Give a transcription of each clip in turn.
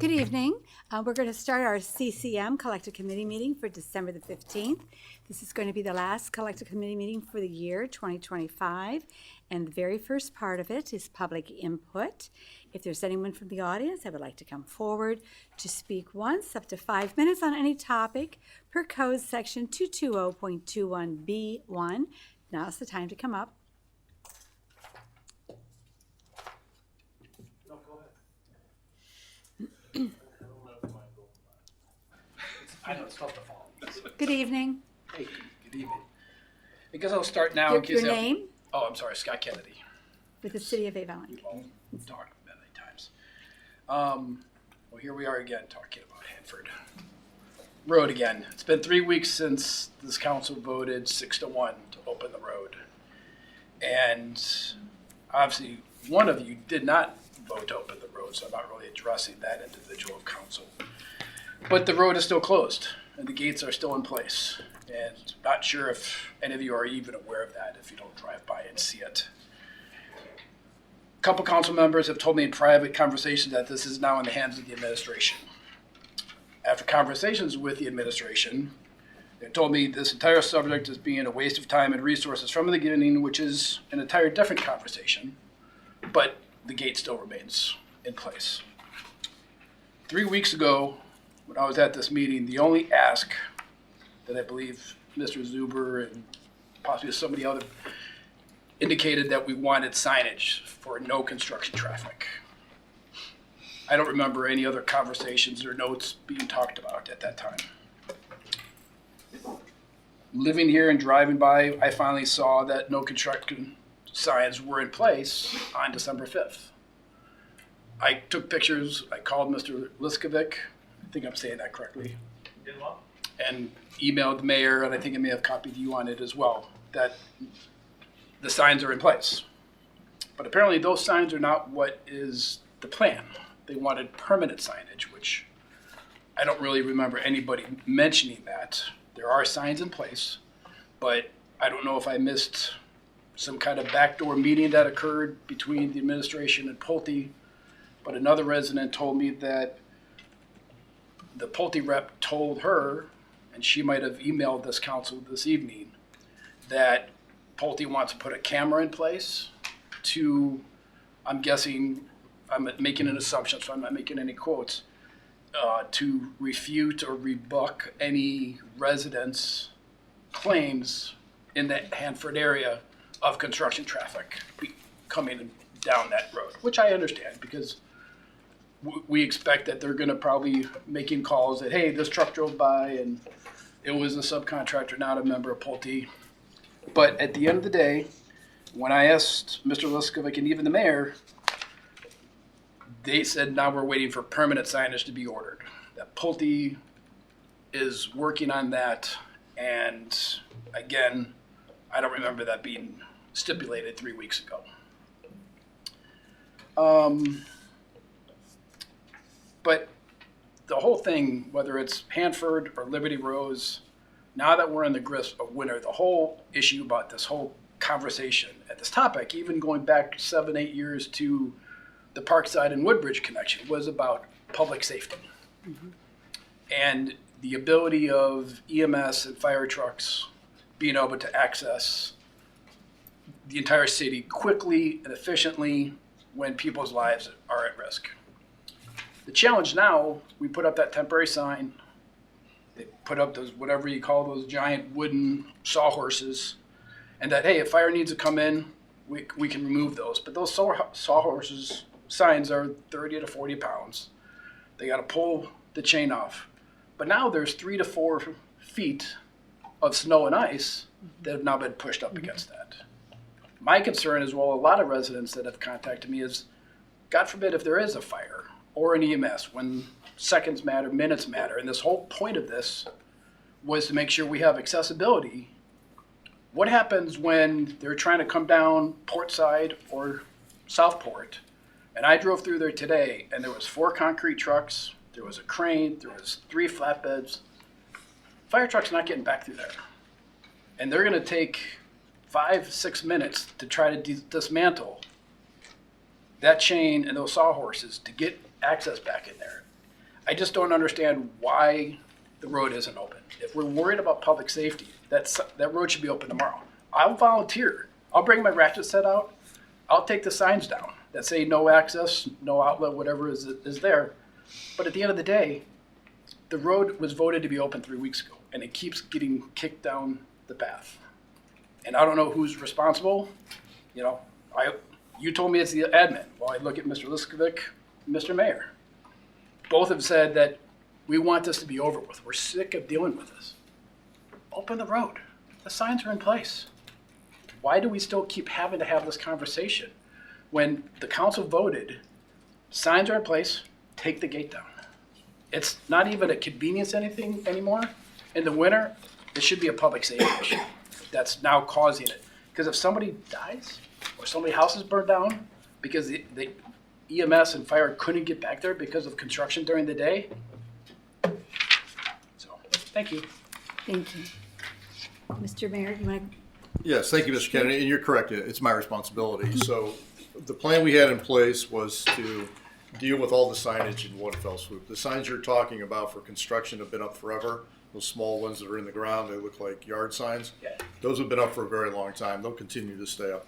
Good evening. We're going to start our CCM Collective Committee meeting for December the 15th. This is going to be the last Collective Committee meeting for the year 2025, and the very first part of it is public input. If there's anyone from the audience that would like to come forward to speak once, up to 5 minutes on any topic per code section 220.21B1, now's the time to come up. I know it's tough to follow. Good evening. Hey, good evening. I guess I'll start now. Your name? Oh, I'm sorry, Scott Kennedy. With the City of Avon Lake. We've talked many times. Well, here we are again talking about Hanford Road again. It's been 3 weeks since this council voted 6-1 to open the road. And obviously, one of you did not vote to open the road, so I'm not really addressing that individual of council. But the road is still closed, and the gates are still in place. And not sure if any of you are even aware of that if you don't drive by and see it. A couple council members have told me in private conversations that this is now in the hands of the administration. After conversations with the administration, they told me this entire subject is being a waste of time and resources from the beginning, which is an entire different conversation, but the gate still remains in place. 3 weeks ago, when I was at this meeting, the only ask that I believe Mr. Zuber and possibly somebody else indicated that we wanted signage for no construction traffic. I don't remember any other conversations or notes being talked about at that time. Living here and driving by, I finally saw that no construction signs were in place on December 5th. I took pictures, I called Mr. Liskovic, I think I'm saying that correctly, and emailed the mayor, and I think I may have copied you on it as well, that the signs are in place. But apparently those signs are not what is the plan. They wanted permanent signage, which I don't really remember anybody mentioning that. There are signs in place, but I don't know if I missed some kind of backdoor meeting that occurred between the administration and Pulte, but another resident told me that the Pulte rep told her, and she might have emailed this council this evening, that Pulte wants to put a camera in place to, I'm guessing, I'm making an assumption, so I'm not making any quotes, to refute or rebut any residents' claims in the Hanford area of construction traffic coming down that road, which I understand because we expect that they're going to probably making calls that, hey, this truck drove by and it was a subcontractor, not a member of Pulte. But at the end of the day, when I asked Mr. Liskovic and even the mayor, they said now we're waiting for permanent signage to be ordered. That Pulte is working on that, and again, I don't remember that being stipulated 3 weeks ago. But the whole thing, whether it's Hanford or Liberty Rose, now that we're in the grip of winter, the whole issue about this whole conversation and this topic, even going back 7-8 years to the Parkside and Woodbridge connection, was about public safety. Mm-hmm. And the ability of EMS and fire trucks being able to access the entire city quickly and efficiently when people's lives are at risk. The challenge now, we put up that temporary sign. They put up those, whatever you call those giant wooden sawhorses, and that, hey, if fire needs to come in, we can remove those. But those sawhorses signs are 30 to 40 pounds. They got to pull the chain off. But now there's 3 to 4 feet of snow and ice that have now been pushed up against that. My concern as well, a lot of residents that have contacted me is, God forbid if there is a fire or an EMS, when seconds matter, minutes matter, and this whole point of this was to make sure we have accessibility. What happens when they're trying to come down Port Side or Southport? And I drove through there today, and there was 4 concrete trucks, there was a crane, there was 3 flatbeds. Fire truck's not getting back through there. And they're gonna take 5-6 minutes to try to dismantle that chain and those sawhorses to get access back in there. I just don't understand why the road isn't open. If we're worried about public safety, that road should be open tomorrow. I'll volunteer. I'll bring my ratchet set out. I'll take the signs down that say no access, no outlet, whatever is there. But at the end of the day, the road was voted to be open 3 weeks ago, and it keeps getting kicked down the path. And I don't know who's responsible. You know, you told me it's the admin. Well, I look at Mr. Liskovic, Mr. Mayor. Both have said that we want this to be over with. We're sick of dealing with this. Open the road. The signs are in place. Why do we still keep having to have this conversation when the council voted, signs are in place, take the gate down? It's not even a convenience anything anymore. In the winter, it should be a public safety issue that's now causing it. Because if somebody dies or somebody's house is burned down because the EMS and fire couldn't get back there because of construction during the day. So, thank you. Thank you. Mr. Mayor, you want to? Yes, thank you, Mr. Kennedy, and you're correct, it's my responsibility. So the plan we had in place was to deal with all the signage in one fell swoop. The signs you're talking about for construction have been up forever. Those small ones that are in the ground, they look like yard signs. Yeah. Those have been up for a very long time. They'll continue to stay up.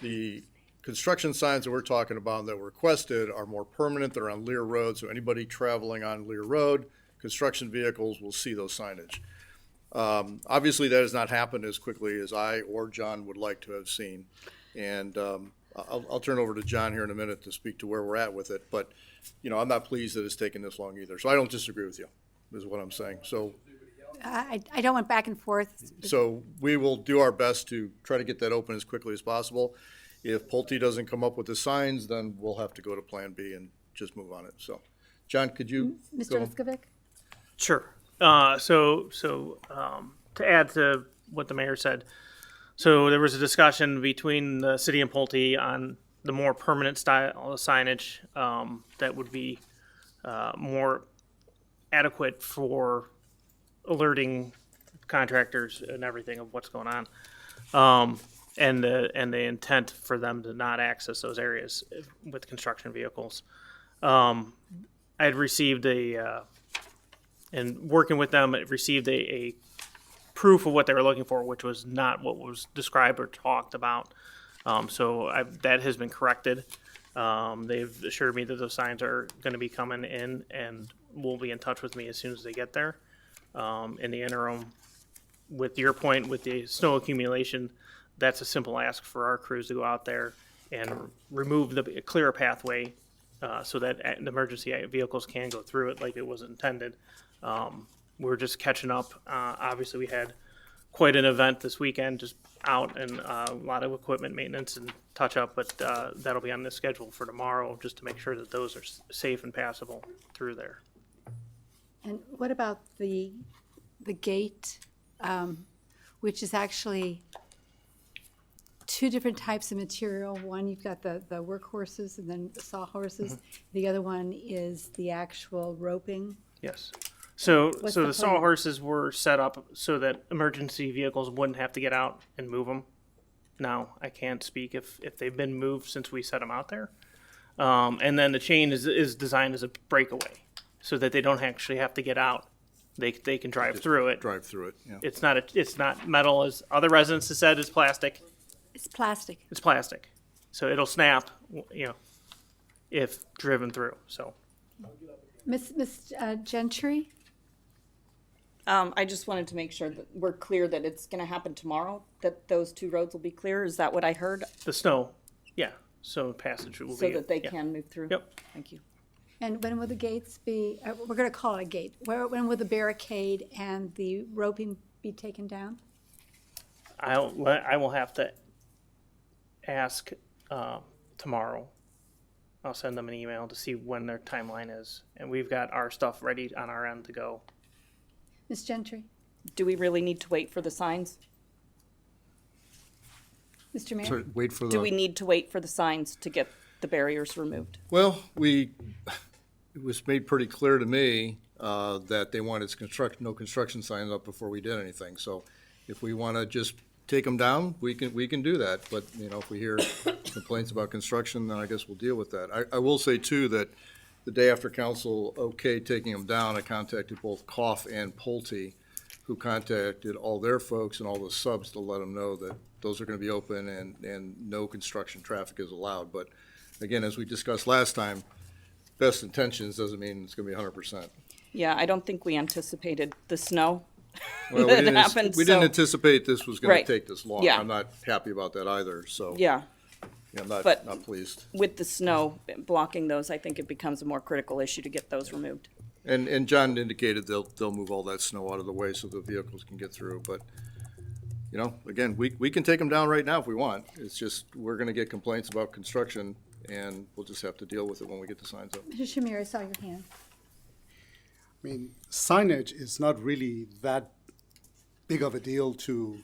The construction signs that we're talking about that were requested are more permanent. They're on Lear Road, so anybody traveling on Lear Road, construction vehicles will see those signage. Obviously, that has not happened as quickly as I or John would like to have seen. And I'll turn over to John here in a minute to speak to where we're at with it. But, you know, I'm not pleased that it's taken this long either. So I don't disagree with you, is what I'm saying. So I don't want back and forth. so we will do our best to try to get that open as quickly as possible. If Pulte doesn't come up with the signs, then we'll have to go to Plan B and just move on it. So, John, could you Mr. go? Liskovic? Sure. To add to what the mayor said, so there was a discussion between the city and Pulte on the more permanent style of signage that would be more adequate for alerting contractors and everything of what's going on, and the intent for them to not access those areas with construction vehicles. I had received and working with them, it received a proof of what they were looking for, which was not what was described or talked about. That has been corrected. They've assured me that those signs are going to be coming in and will be in touch with me as soon as they get there. In the interim, with your point, with the snow accumulation, that's a simple ask for our crews to go out there and remove clear a pathway so that the emergency vehicles can go through it like it was intended. We're just catching up. Obviously, we had quite an event this weekend, just out and a lot of equipment maintenance and touch up, but that'll be on the schedule for tomorrow just to make sure that those are safe and passable through there. And what about the gate, which is actually two different types of material? One, you've got the workhorses and then the sawhorses. Mm-hmm. The other one is the actual roping. Yes. So What's the the plan? sawhorses were set up so that emergency vehicles wouldn't have to get out and move them. Now, I can't speak if they've been moved since we set them out there. And then the chain is designed as a breakaway so that they don't actually have to get out. They can drive through it. Drive through it, yeah. It's not metal as other residents have said. It's plastic. It's plastic. It's plastic. So it'll snap, if driven through. So Ms. Gentry? I just wanted to make sure that we're clear that it's going to happen tomorrow, that those two roads will be clear. Is that what I heard? the snow, yeah. So passage will be. So that they yeah. can move through? Yep. Thank you. And when will the gates be, we're going to call it a gate. When will the barricade and the roping be taken down? I will have to ask tomorrow. I'll send them an email to see when their timeline is, and we've got our stuff ready on our end to go. Ms. Gentry? Do we really need to wait for the signs? Mr. Mayor? Sorry, wait for Do we need to wait for the signs to get the barriers removed? Well, it was made pretty clear to me that they wanted no construction signs up before we did anything. So if we want to just take them down, we can do that. But, if we hear complaints about construction, then I guess we'll deal with that. I will say, too, that the day after council okayed taking them down, I contacted both Koff and Pulte, who contacted all their folks and all the subs to let them know that those are going to be open and no construction traffic is allowed. But again, as we discussed last time, best intentions doesn't mean it's going to be 100%. Yeah, I don't think we anticipated the snow Well, that happened. we didn't so- anticipate this was going Right. to take this long. Yeah. I'm not happy about that either, so Yeah, I'm But- not pleased. with the snow blocking those, I think it becomes a more critical issue to get those removed. And John indicated they'll move all that snow out of the way so the vehicles can get through, but, you know, again, we can take them down right now if we want. It's just, we're gonna get complaints about construction, and we'll just have to deal with it when we get the signs up. Mr. Shamir, I saw your hand. I mean, signage is not really that big of a deal to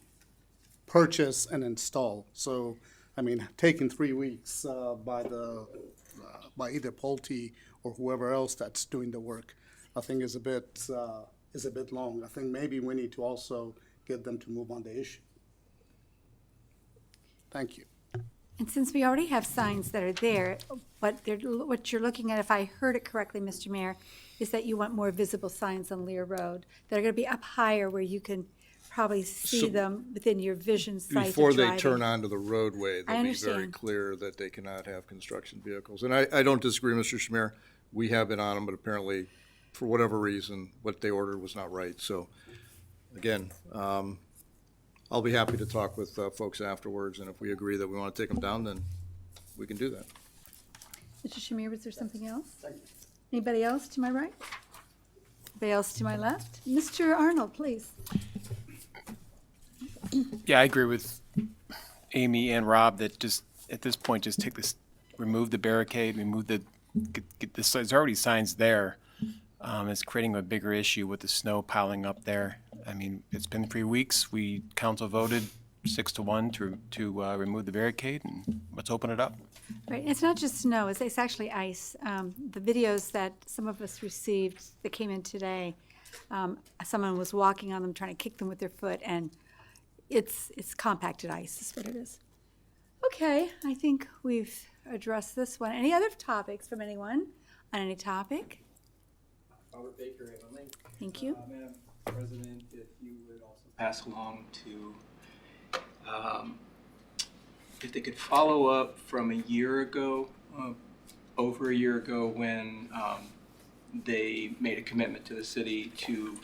purchase and install. So, I mean, taking 3 weeks by either Pulte or whoever else that's doing the work, I think is a bit long. I think maybe we need to also get them to move on the issue. Thank you. And since we already have signs that are there, what you're looking at, if I heard it correctly, Mr. Mayor, is that you want more visible signs on Lear Road that are going to be up higher where you can probably see So- them within your vision sight of Before they driving. turn onto the roadway, they'll be very understand. clear that they cannot have construction vehicles. And I don't disagree, Mr. Shamir, we have been on them, but apparently, for whatever reason, what they ordered was not right. So, again, I'll be happy to talk with folks afterwards, and if we agree that we want to take them down, then we can do that. Mr. Shamir, was there something else? Anybody else to my right? Anybody else to my left? Mr. Arnold, please. Yeah, I agree with Amy and Rob that just, at this point, just take this, remove the barricade, remove get this, there's already signs there. It's creating a bigger issue with the snow piling up there. I mean, it's been 3 weeks. Council voted 6-1 to remove the barricade, and let's open it up. Right, it's not just snow, it's actually ice. The videos that some of us received that came in today, someone was walking on them, trying to kick them with their foot, and it's compacted ice is what it is. Okay, I think we've addressed this one. Any other topics from anyone on any topic? Robert Baker, Avon Lake. Thank you. Madam President, if you would also pass along to, if they could follow up from a year ago, over a year ago, when they made a commitment to the city to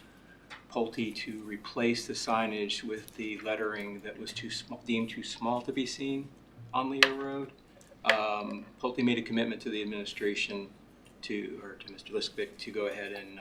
Pulte to replace the signage with the lettering that was deemed too small to be seen on Lear Road. Pulte made a commitment to the administration to Mr. Liskvik to go ahead and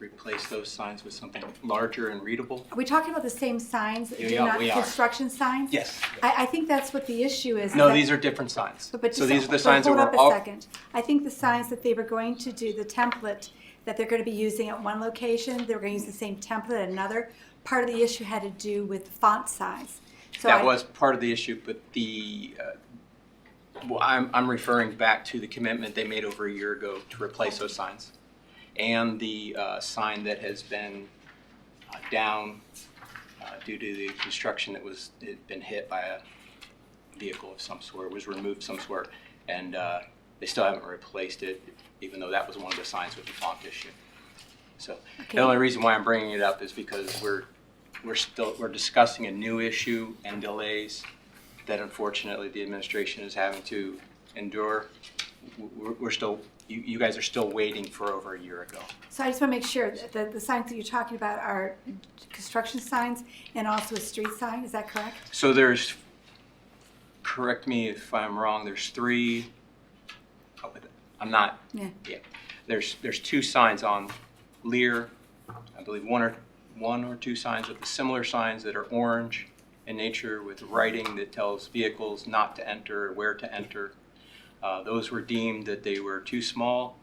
replace those signs with something larger and readable. Are we talking about the same signs, Yeah, not we are. construction signs? Yes. I think that's what the issue is. No, that- these are different signs. But So just- these are the but signs that hold were up a all. second. I think the signs that they were going to do, the template that they're going to be using at one location, they were going to use the same template at another. Part of the issue had to do with font size. So That I- was part of the issue, but well, I'm referring back to the commitment they made over a year ago to replace those signs. And the sign that has been down due to the construction that had been hit by a vehicle of some sort, was removed of some sort, and they still haven't replaced it, even though that was one of the signs with the font issue. So Okay. the only reason why I'm bringing it up is because we're discussing a new issue and delays that unfortunately the administration is having to endure. You guys are still waiting for over a year ago. So I just want to make sure that the signs that you're talking about are construction signs and also a street sign, is that correct? So there's, correct me if I'm wrong, there's three, I'm not, Yeah. There's 2 signs on Lear, I believe one or two signs with the similar signs that are orange in nature with writing that tells vehicles not to enter, where to enter. Those were deemed that they were too small,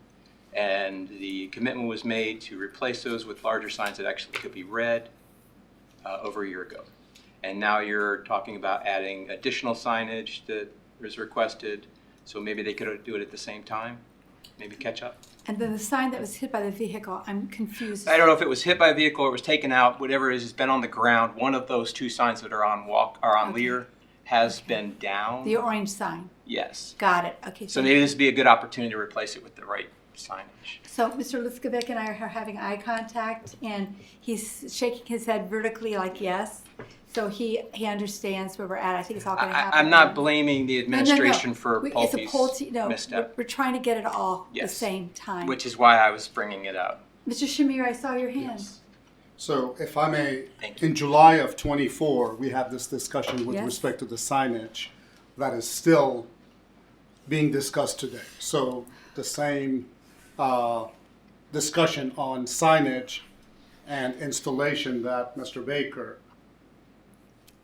and the commitment was made to replace those with larger signs that actually could be read over a year ago. And now you're talking about adding additional signage that was requested, so maybe they could do it at the same time, maybe catch up. And then the sign that was hit by the vehicle, I'm confused. I don't know if it was hit by a vehicle or it was taken out, whatever it is, it's been on the ground. One of those 2 signs that are on Okay. Lear has been down. The orange sign, Yes. got it, okay. So thank maybe you. this would be a good opportunity to replace it with the right signage. So Mr. Liskovic and I are having eye contact, and he's shaking his head vertically like yes. So he understands where we're at. I think it's all going to happen. I'm not blaming the No, administration for It's a Pulte's Pulte, no, misstep, we're trying to get it all at the Yes. same time. which is why I was bringing it up. Mr. Shamir, I saw your hand. So if I may, Thank you. in July of '24, we had this discussion with Yes. respect to the signage that is still being discussed today. So the same discussion on signage and installation that Mr. Baker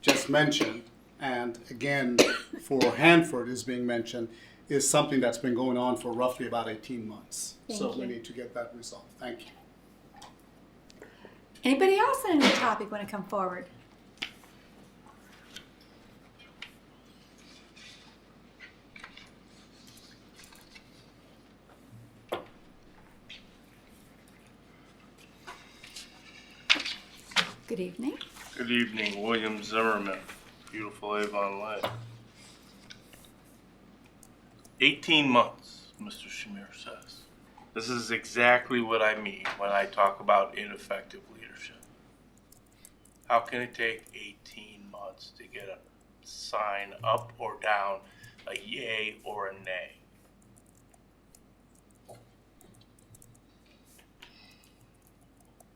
just mentioned, and again for Hanford is being mentioned, is something that's been going on for roughly about 18 months. So Thank we you. need to get that resolved. Thank you. Anybody else on any topic want to come forward? Good evening. Good evening, William Zimmerman, beautiful Avon Lake. 18 months, Mr. Shamir says. This is exactly what I mean when I talk about ineffective leadership. How can it take 18 months to get a sign up or down, a yay or a nay?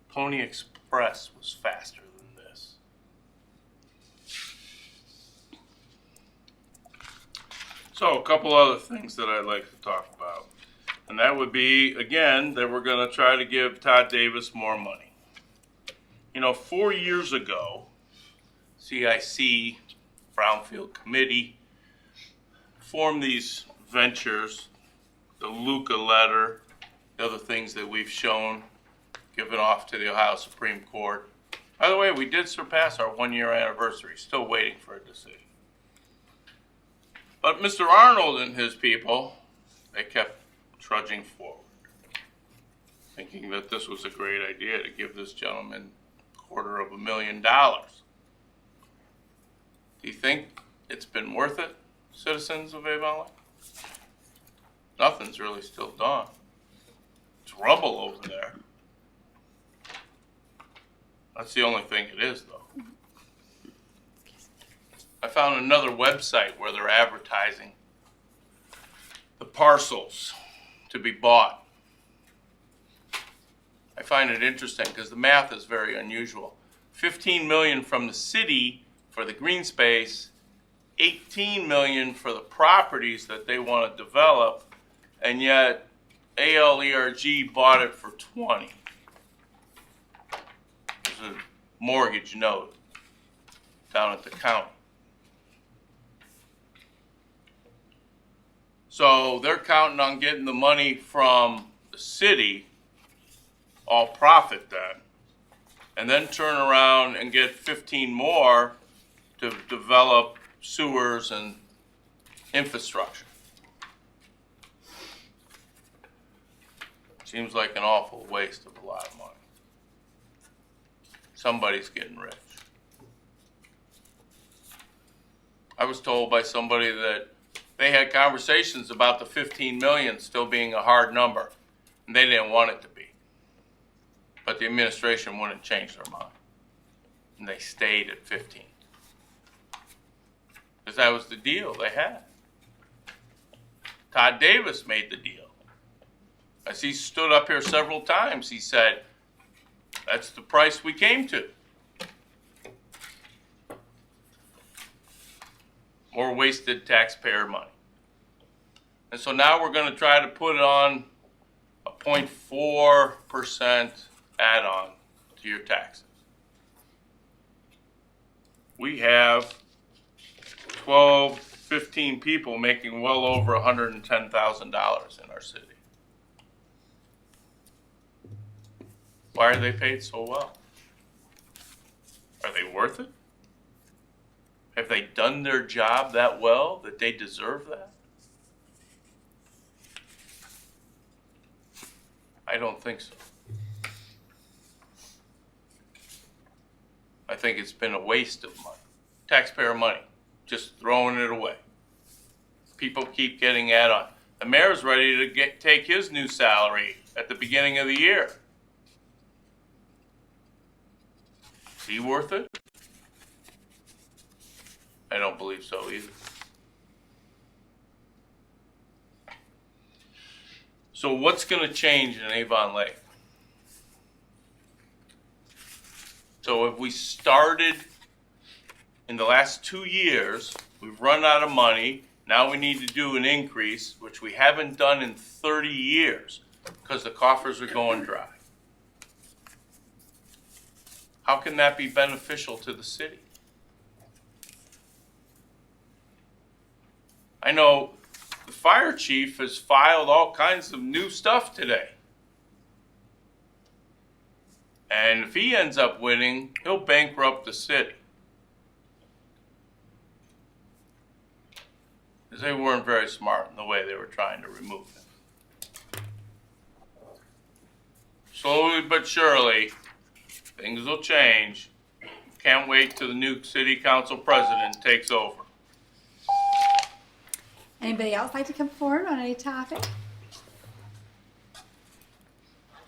Pony Express was faster than this. So a couple other things that I'd like to talk about. And that would be, again, that we're going to try to give Todd Davis more money. You know, 4 years ago, CIC, Brownfield Committee, formed these ventures, the Luca letter, the other things that we've shown, given off to the Ohio Supreme Court. By the way, we did surpass our 1 year anniversary, still waiting for a decision. But Mr. Arnold and his people, they kept trudging forward, thinking that this was a great idea to give this gentleman $250,000. Do you think it's been worth it, citizens of Avon Lake? Nothing's really still done. It's rubble over there. That's the only thing it is, though. I found another website where they're advertising the parcels to be bought. I find it interesting because the math is very unusual. 15 million from the city for the green space, 18 million for the properties that they want to develop, and yet ALERG bought it for 20. There's a mortgage note down at the county. So they're counting on getting the money from the city, all profit then, and then turn around and get 15 more to develop sewers and infrastructure. Seems like an awful waste of a lot of money. Somebody's getting rich. I was told by somebody that they had conversations about the 15 million still being a hard number, and they didn't want it to be. But the administration wouldn't change their mind, and they stayed at 15. Because that was the deal they had. Todd Davis made the deal. As he stood up here several times, he said, that's the price we came to. More wasted taxpayer money. And so now we're going to try to put it on a 0.4% add-on to your taxes. We have 12, 15 people making well over $110,000 in our city. Why are they paid so well? Are they worth it? Have they done their job that well that they deserve that? I don't think so. I think it's been a waste of money. Taxpayer money, just throwing it away. People keep getting add-on. The mayor's ready to take his new salary at the beginning of the year. Is he worth it? I don't believe so either. So what's going to change in Avon Lake? So if we started in the last 2 years, we've run out of money. Now we need to do an increase, which we haven't done in 30 years because the coffers are going dry. How can that be beneficial to the city? I know the fire chief has filed all kinds of new stuff today. And if he ends up winning, he'll bankrupt the city. Because they weren't very smart in the way they were trying to remove him. Slowly but surely, things will change. Can't wait till the new city council president takes over. Anybody else like to come forward on any topic?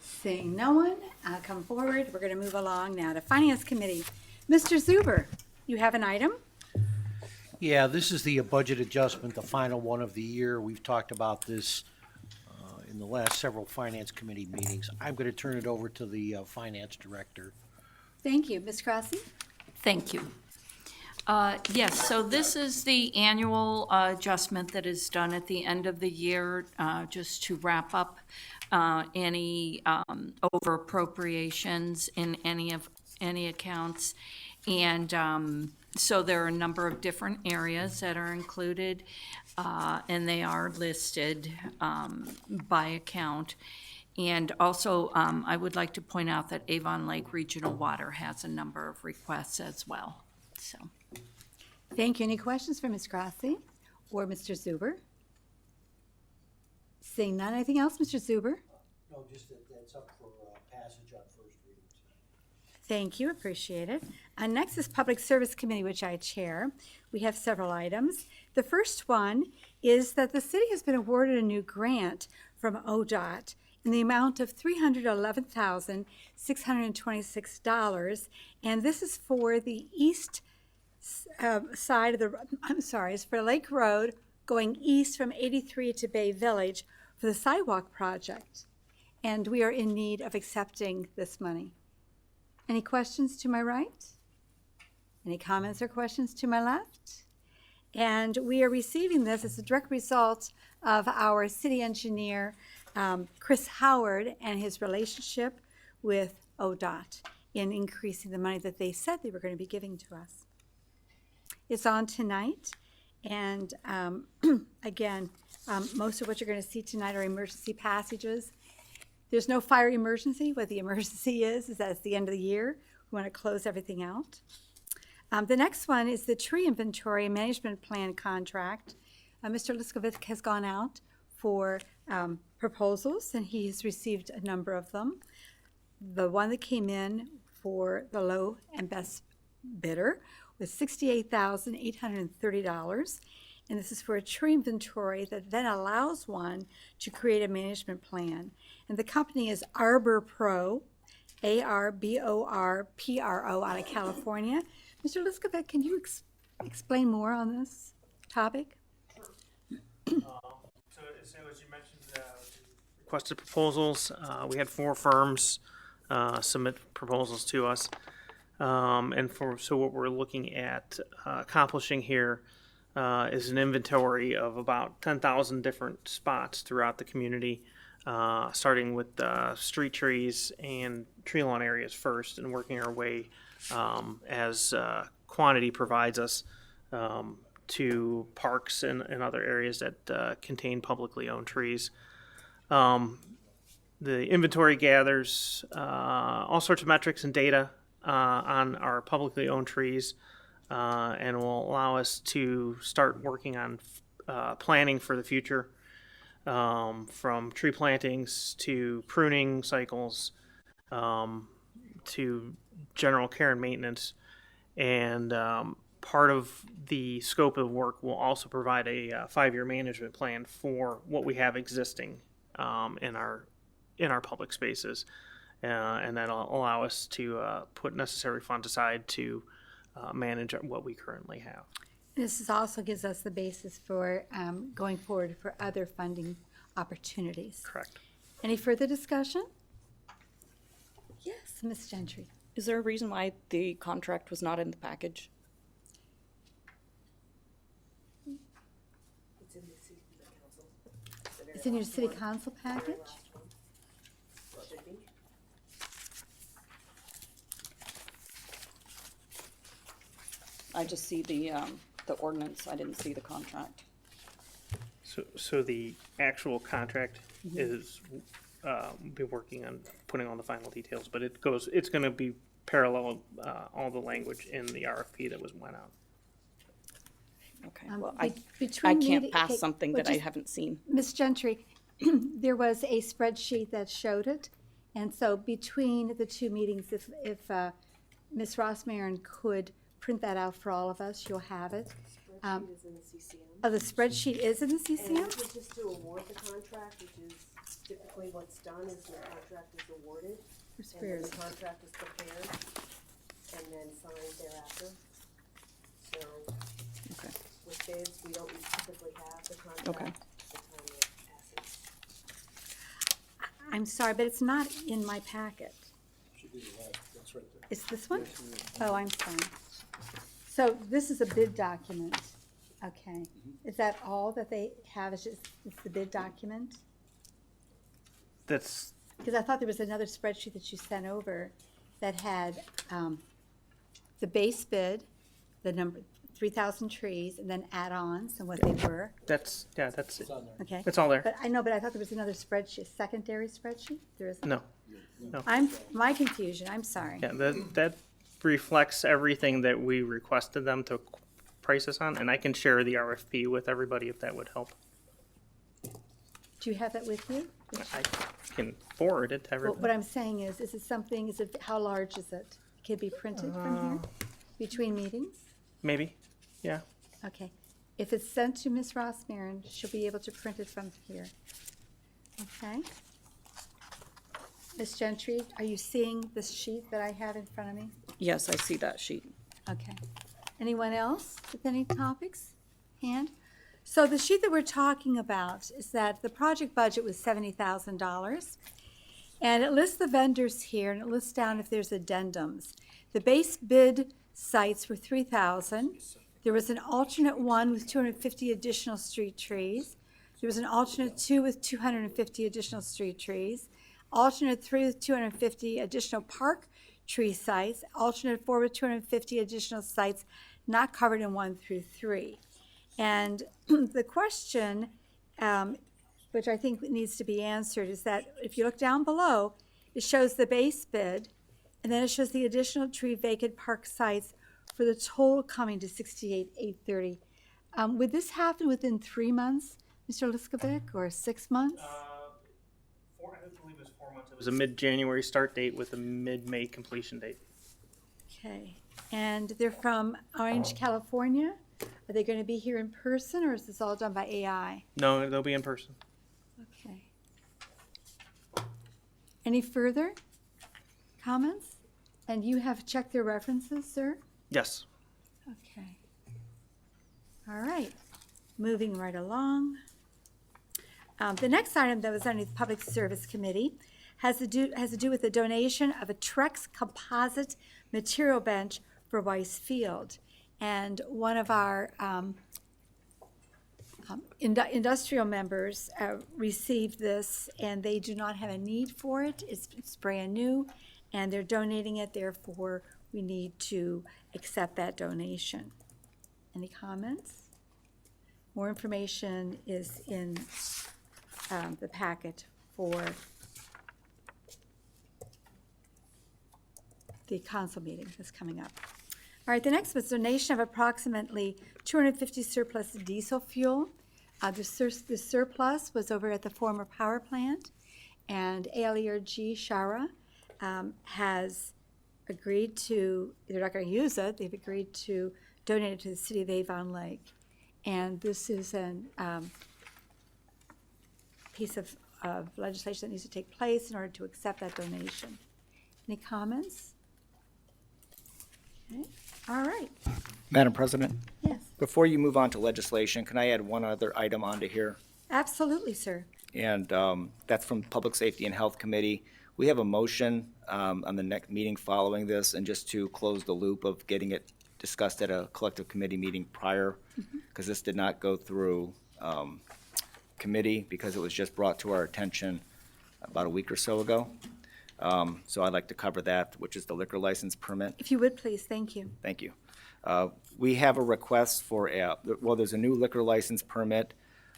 Seeing no one, come forward. We're going to move along now to Finance Committee. Mr. Zuber, you have an item? Yeah, this is the budget adjustment, the final one of the year. We've talked about this in the last several Finance Committee meetings. I'm going to turn it over to the Finance Director. Thank you. Ms. Crosby? Thank you. Yes, so this is the annual adjustment that is done at the end of the year, just to wrap up any over appropriations in any accounts. And so there are a number of different areas that are included, and they are listed by account. And also, I would like to point out that Avon Lake Regional Water has a number of requests as well, so. Thank you. Any questions for Ms. Grassi or Mr. Zuber? Seeing none, anything else, Mr. Zuber? No, just that that's up for passage on first reading. Thank you, appreciate it. Next is Public Service Committee, which I chair. We have several items. The first one is that the city has been awarded a new grant from ODOT in the amount of $311,626, and this is for the east side of the, it's for Lake Road going east from 83 to Bay Village for the sidewalk project. And we are in need of accepting this money. Any questions to my right? Any comments or questions to my left? And we are receiving this as a direct result of our city engineer, Chris Howard, and his relationship with ODOT in increasing the money that they said they were going to be giving to us. It's on tonight, and again, most of what you're going to see tonight are emergency passages. There's no fire emergency. What the emergency is that it's the end of the year. We want to close everything out. The next one is the tree inventory and management plan contract. Mr. Liskovich has gone out for proposals, and he has received a number of them. The one that came in for the low and best bidder was $68,830, and this is for a tree inventory that then allows one to create a management plan. And the company is Arbor Pro, ARBORPRO, out of California. Mr. Liskovich, can you explain more on this topic? So as you mentioned, requested proposals. We had 4 firms submit proposals to us. So what we're looking at accomplishing here is an inventory of about 10,000 different spots throughout the community, starting with street trees and tree lawn areas first, and working our way as quantity provides us to parks and other areas that contain publicly owned trees. The inventory gathers all sorts of metrics and data on our publicly owned trees, and will allow us to start working on planning for the future, from tree plantings to pruning cycles, to general care and maintenance. And part of the scope of work will also provide a 5-year management plan for what we have existing in our public spaces, and that'll allow us to put necessary funds aside to manage what we currently have. This also gives us the basis for going forward for other funding opportunities. Correct. Any further discussion? Yes, Ms. Gentry. Is there a reason why the contract was not in the package? It's in your city council package? I just see the ordinance, I didn't see the contract. So the actual contract is, be working on putting all the final details, but it's going to be parallel all the language in the RFP that went out. Okay, Um, well, be- I between can't meeting- pass okay, something well, that I just- haven't seen. Ms. Gentry, there was a spreadsheet that showed it, and so between the two meetings, if Ms. Rossmarin could print that out for all of us, you'll have it. Spreadsheet is in the CCM. Oh, the spreadsheet is in the And CCM? this is just to award the contract, which is typically what's done is the contract is awarded. Where's And then yours? the contract is prepared and then signed thereafter. So Okay. with bids, we don't typically have the contract Okay. at the time of passage. I'm sorry, but it's not in my packet. It's this one? Oh, I'm sorry. So this is a bid document, okay. Is that all that they have, is just, it's the bid document? That's Because I thought there was another spreadsheet that you sent over that had the base bid, the number, 3,000 trees, and then add-ons and what they were, that's it. okay? It's all there. But I know, but I thought there was another spreadsheet, secondary spreadsheet? There isn't? No. My confusion, I'm sorry. Yeah, that reflects everything that we requested them to price us on, and I can share the RFP with everybody if that would help. Do you have that with you? I can forward it to Well, everybody. what I'm saying is it something, how large is it? Can it be printed from here, between meetings? Maybe, yeah. Okay. If it's sent to Ms. Rossmarin, she'll be able to print it from here. Okay? Ms. Gentry, are you seeing this sheet that I have in front of me? Yes, I see that sheet. Okay. Anyone else with any topics? Hand? So the sheet that we're talking about is that the project budget was $70,000. And it lists the vendors here, and it lists down if there's addendums. The base bid sites were 3,000. There was an alternate one with 250 additional street trees. There was an alternate 2 with 250 additional street trees. Alternate 3 with 250 additional park tree sites. Alternate 4 with 250 additional sites not covered in 1 through 3. And the question, which I think needs to be answered, is that if you look down below, it shows the base bid, and then it shows the additional tree vacant park sites for the total coming to 68,830. Would this happen within 3 months, Mr. Liskovic, or 6 months? I believe it was 4 months. It was a mid-January start date with a mid-May completion date. Okay, and they're from Orange, California? Are they going to be here in person, or is this all done by AI? No, they'll be in person. Okay. Any further comments? And you have checked their references, sir? Yes. Okay. All right, moving right along. The next item that was under the Public Service Committee has to do with the donation of a Trex composite material bench for Weiss Field. And one of our industrial members received this, and they do not have a need for it. It's brand new, and they're donating it. Therefore, we need to accept that donation. Any comments? More information is in the packet for the council meeting that's coming up. All right, the next was donation of approximately 250 surplus diesel fuel. The surplus was over at the former power plant, and ALERG Shara has agreed to, they're not going to use it, they've agreed to donated to the city of Avon Lake. And this is an piece of legislation that needs to take place in order to accept that donation. Any comments? Okay. All right. Madam President, Yes, before you move on to legislation, can I add one other item onto here? absolutely, sir. And that's from Public Safety and Health Committee. We have a motion on the next meeting following this, and just to close the loop of getting it discussed at a collective committee meeting prior, because this did not go through committee because it was just brought to our attention about a week or so ago. So I'd like to cover that, which is the liquor license permit. If you would, please, thank you. Thank you. We have a request for there's a new liquor license permit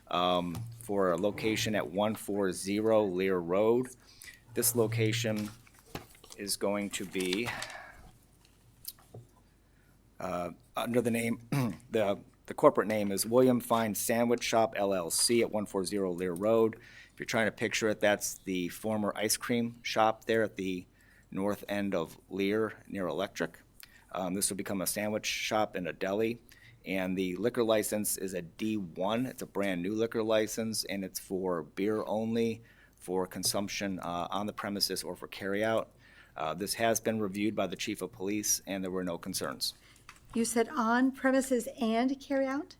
for a location at 140 Lear Road. This location is going to be under the name, the corporate name is William Fine Sandwich Shop LLC at 140 Lear Road. If you're trying to picture it, that's the former ice cream shop there at the north end of Lear near Electric. This will become a sandwich shop and a deli. And the liquor license is a D1. It's a brand new liquor license, and it's for beer only, for consumption on the premises or for carryout. This has been reviewed by the chief of police, and there were no concerns. You said on premises and carry out?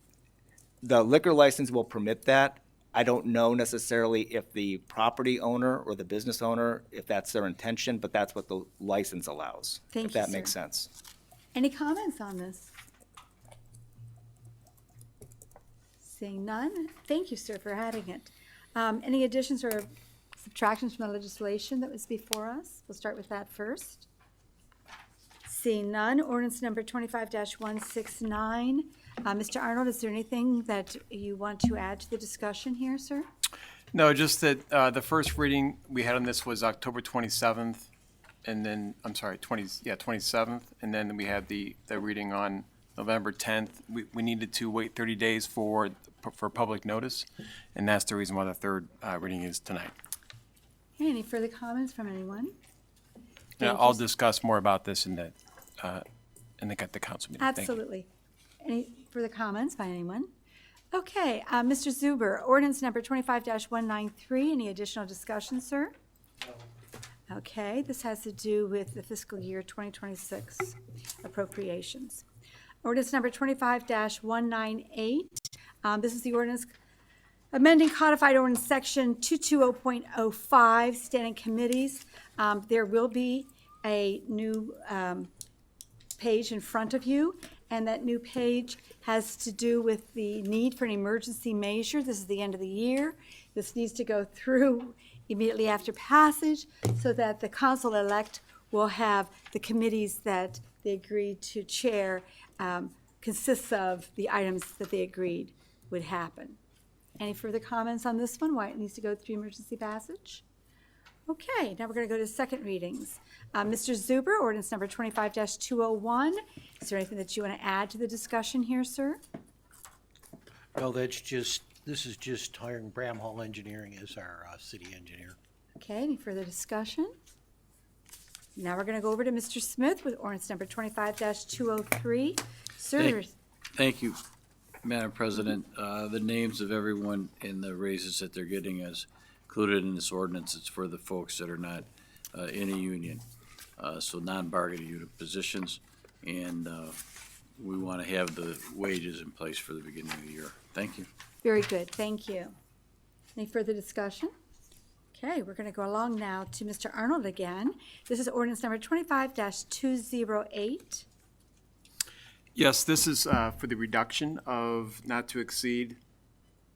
The liquor license will permit that. I don't know necessarily if the property owner or the business owner, if that's their intention, but that's what the license allows. Thank if you, that sir. makes sense. Any comments on this? Seeing none, thank you, sir, for adding it. Any additions or subtractions from the legislation that was before us? We'll start with that first. Seeing none, ordinance number 25-169. Mr. Arnold, is there anything that you want to add to the discussion here, sir? No, just that the first reading we had on this was October 27th, and then, 27th, and then we had the reading on November 10th. We needed to wait 30 days for public notice, and that's the reason why the third reading is tonight. Okay, any further comments from anyone? And Thank I'll you. discuss more about this in the council meeting. Thank you. Absolutely. Any further comments by anyone? Okay, Mr. Zuber, ordinance number 25-193. Any additional discussion, sir? No. Okay, this has to do with the fiscal year 2026 appropriations. Ordinance number 25-198. This is the ordinance amending codified ordinance section 220.05, standing committees. There will be a new page in front of you, and that new page has to do with the need for an emergency measure. This is the end of the year. This needs to go through immediately after passage so that the council-elect will have the committees that they agreed to chair consists of the items that they agreed would happen. Any further comments on this one, why it needs to go through emergency passage? Okay, now we're going to go to second readings. Mr. Zuber, ordinance number 25-201. Is there anything that you want to add to the discussion here, sir? No, this is just hiring Bramhall Engineering as our city engineer. Okay, any further discussion? Now we're going to go over to Mr. Smith with ordinance number 25-203. Sir, Thank you, Madam President. The names of everyone in the raises that they're getting is included in this ordinance. It's for the folks that are not in a union, so non-bargaining unit positions, and we want to have the wages in place for the beginning of the year. Thank you. very good, thank you. Any further discussion? Okay, we're going to go along now to Mr. Arnold again. This is ordinance number 25-208. Yes, this is for the reduction of not to exceed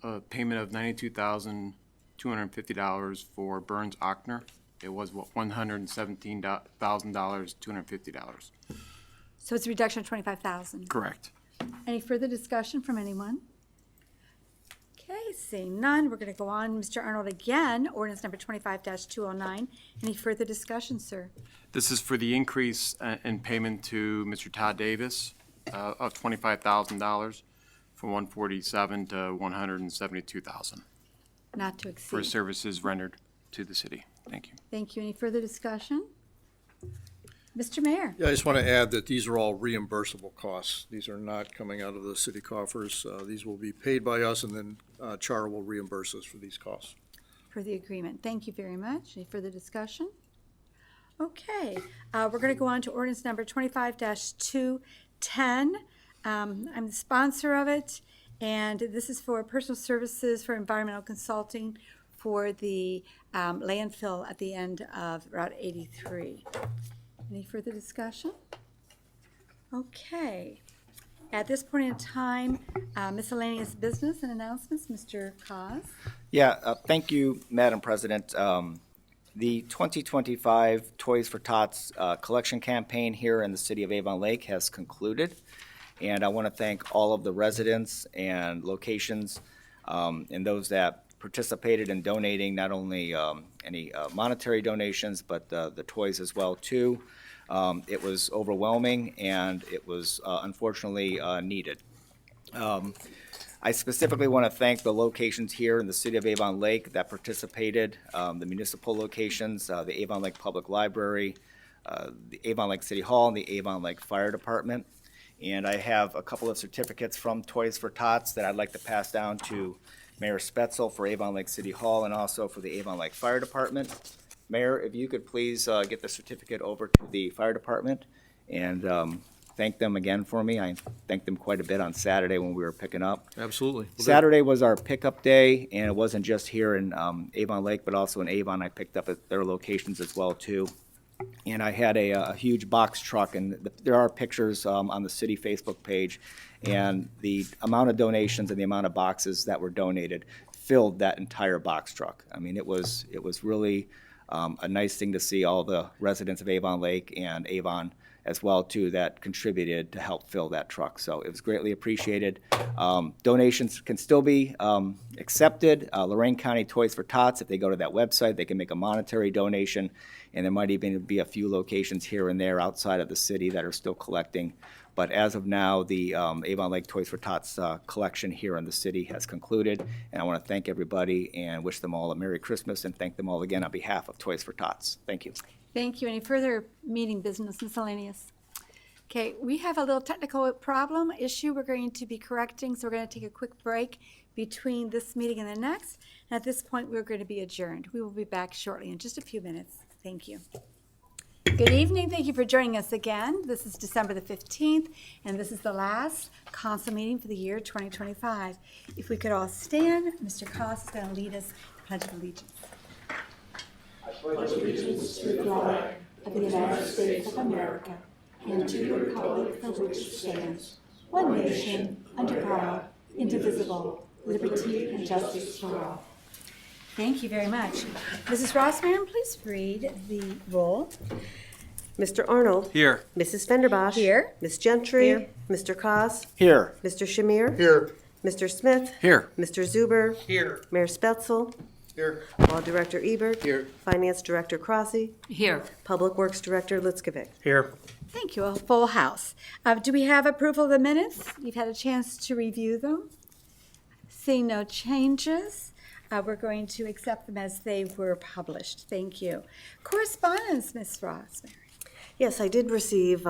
a payment of $92,250 for Burns Ochner. It was $117,000, $250. So it's a reduction of 25,000. Correct. Any further discussion from anyone? Okay, seeing none, we're going to go on. Mr. Arnold again, ordinance number 25-209. Any further discussion, sir? This is for the increase in payment to Mr. Todd Davis of $25,000 from $147,000 to $172,000 Not to for exceed. services rendered to the city. Thank you. Thank you. Any further discussion? Mr. Mayor. Yeah, I just want to add that these are all reimbursable costs. These are not coming out of the city coffers. These will be paid by us, and then Char will reimburse us for these costs. For the agreement. Thank you very much. Any further discussion? Okay, we're going to go on to ordinance number 25-210. I'm the sponsor of it, and this is for personal services for environmental consulting for the landfill at the end of Route 83. Any further discussion? Okay. At this point in time, miscellaneous business and announcements, Mr. Cos. Yeah, thank you, Madam President. The 2025 Toys for Tots collection campaign here in the city of Avon Lake has concluded. And I want to thank all of the residents and locations and those that participated in donating not only any monetary donations, but the toys as well, too. It was overwhelming, and it was unfortunately needed. I specifically want to thank the locations here in the city of Avon Lake that participated, the municipal locations, the Avon Lake Public Library, the Avon Lake City Hall, and the Avon Lake Fire Department. And I have a couple of certificates from Toys for Tots that I'd like to pass down to Mayor Spetzel for Avon Lake City Hall and also for the Avon Lake Fire Department. Mayor, if you could please get the certificate over to the fire department and thank them again for me. I thanked them quite a bit on Saturday when we were picking up. Absolutely. Saturday was our pickup day, and it wasn't just here in Avon Lake, but also in Avon. I picked up at their locations as well, too. And I had a huge box truck, and there are pictures on the city Facebook page, and the amount of donations and the amount of boxes that were donated filled that entire box truck. I mean, it was really a nice thing to see all the residents of Avon Lake and Avon as well, too, that contributed to help fill that truck. So it was greatly appreciated. Donations can still be accepted. Lorraine County Toys for Tots, if they go to that website, they can make a monetary donation, and there might even be a few locations here and there outside of the city that are still collecting. But as of now, the Avon Lake Toys for Tots collection here in the city has concluded, and I want to thank everybody and wish them all a Merry Christmas and thank them all again on behalf of Toys for Tots. Thank you. Thank you. Any further meeting business miscellaneous? Okay, we have a little technical problem issue we're going to be correcting, so we're going to take a quick break between this meeting and the next. And at this point, we're going to be adjourned. We will be back shortly in just a few minutes. Thank you. Good evening. Thank you for joining us again. This is December the 15th, and this is the last council meeting for the year 2025. If we could all stand, Mr. Koss is going to lead us to the Pledge of Allegiance. I pledge allegiance to the flag of the United States of America and to the republic for which it stands, one nation, under God, indivisible, liberty and justice for all. Thank you very much. Mrs. Rossmarin, please read the roll. Mr. Arnold. Here. Mrs. Fenderbosh. Here. Ms. Gentry. Here. Mr. Koss. Here. Mr. Shamir. Here. Mr. Smith. Here. Mr. Zuber. Here. Mayor Spetzel. Here. Law Director Ebert. Here. Finance Director Crossy. Here. Public Works Director Litzkovic. Here. Thank you. A full house. Do we have approval of the minutes? You've had a chance to review them. Seeing no changes, we're going to accept them as they were published. Thank you. Correspondence, Ms. Rossmarin. Yes, I did receive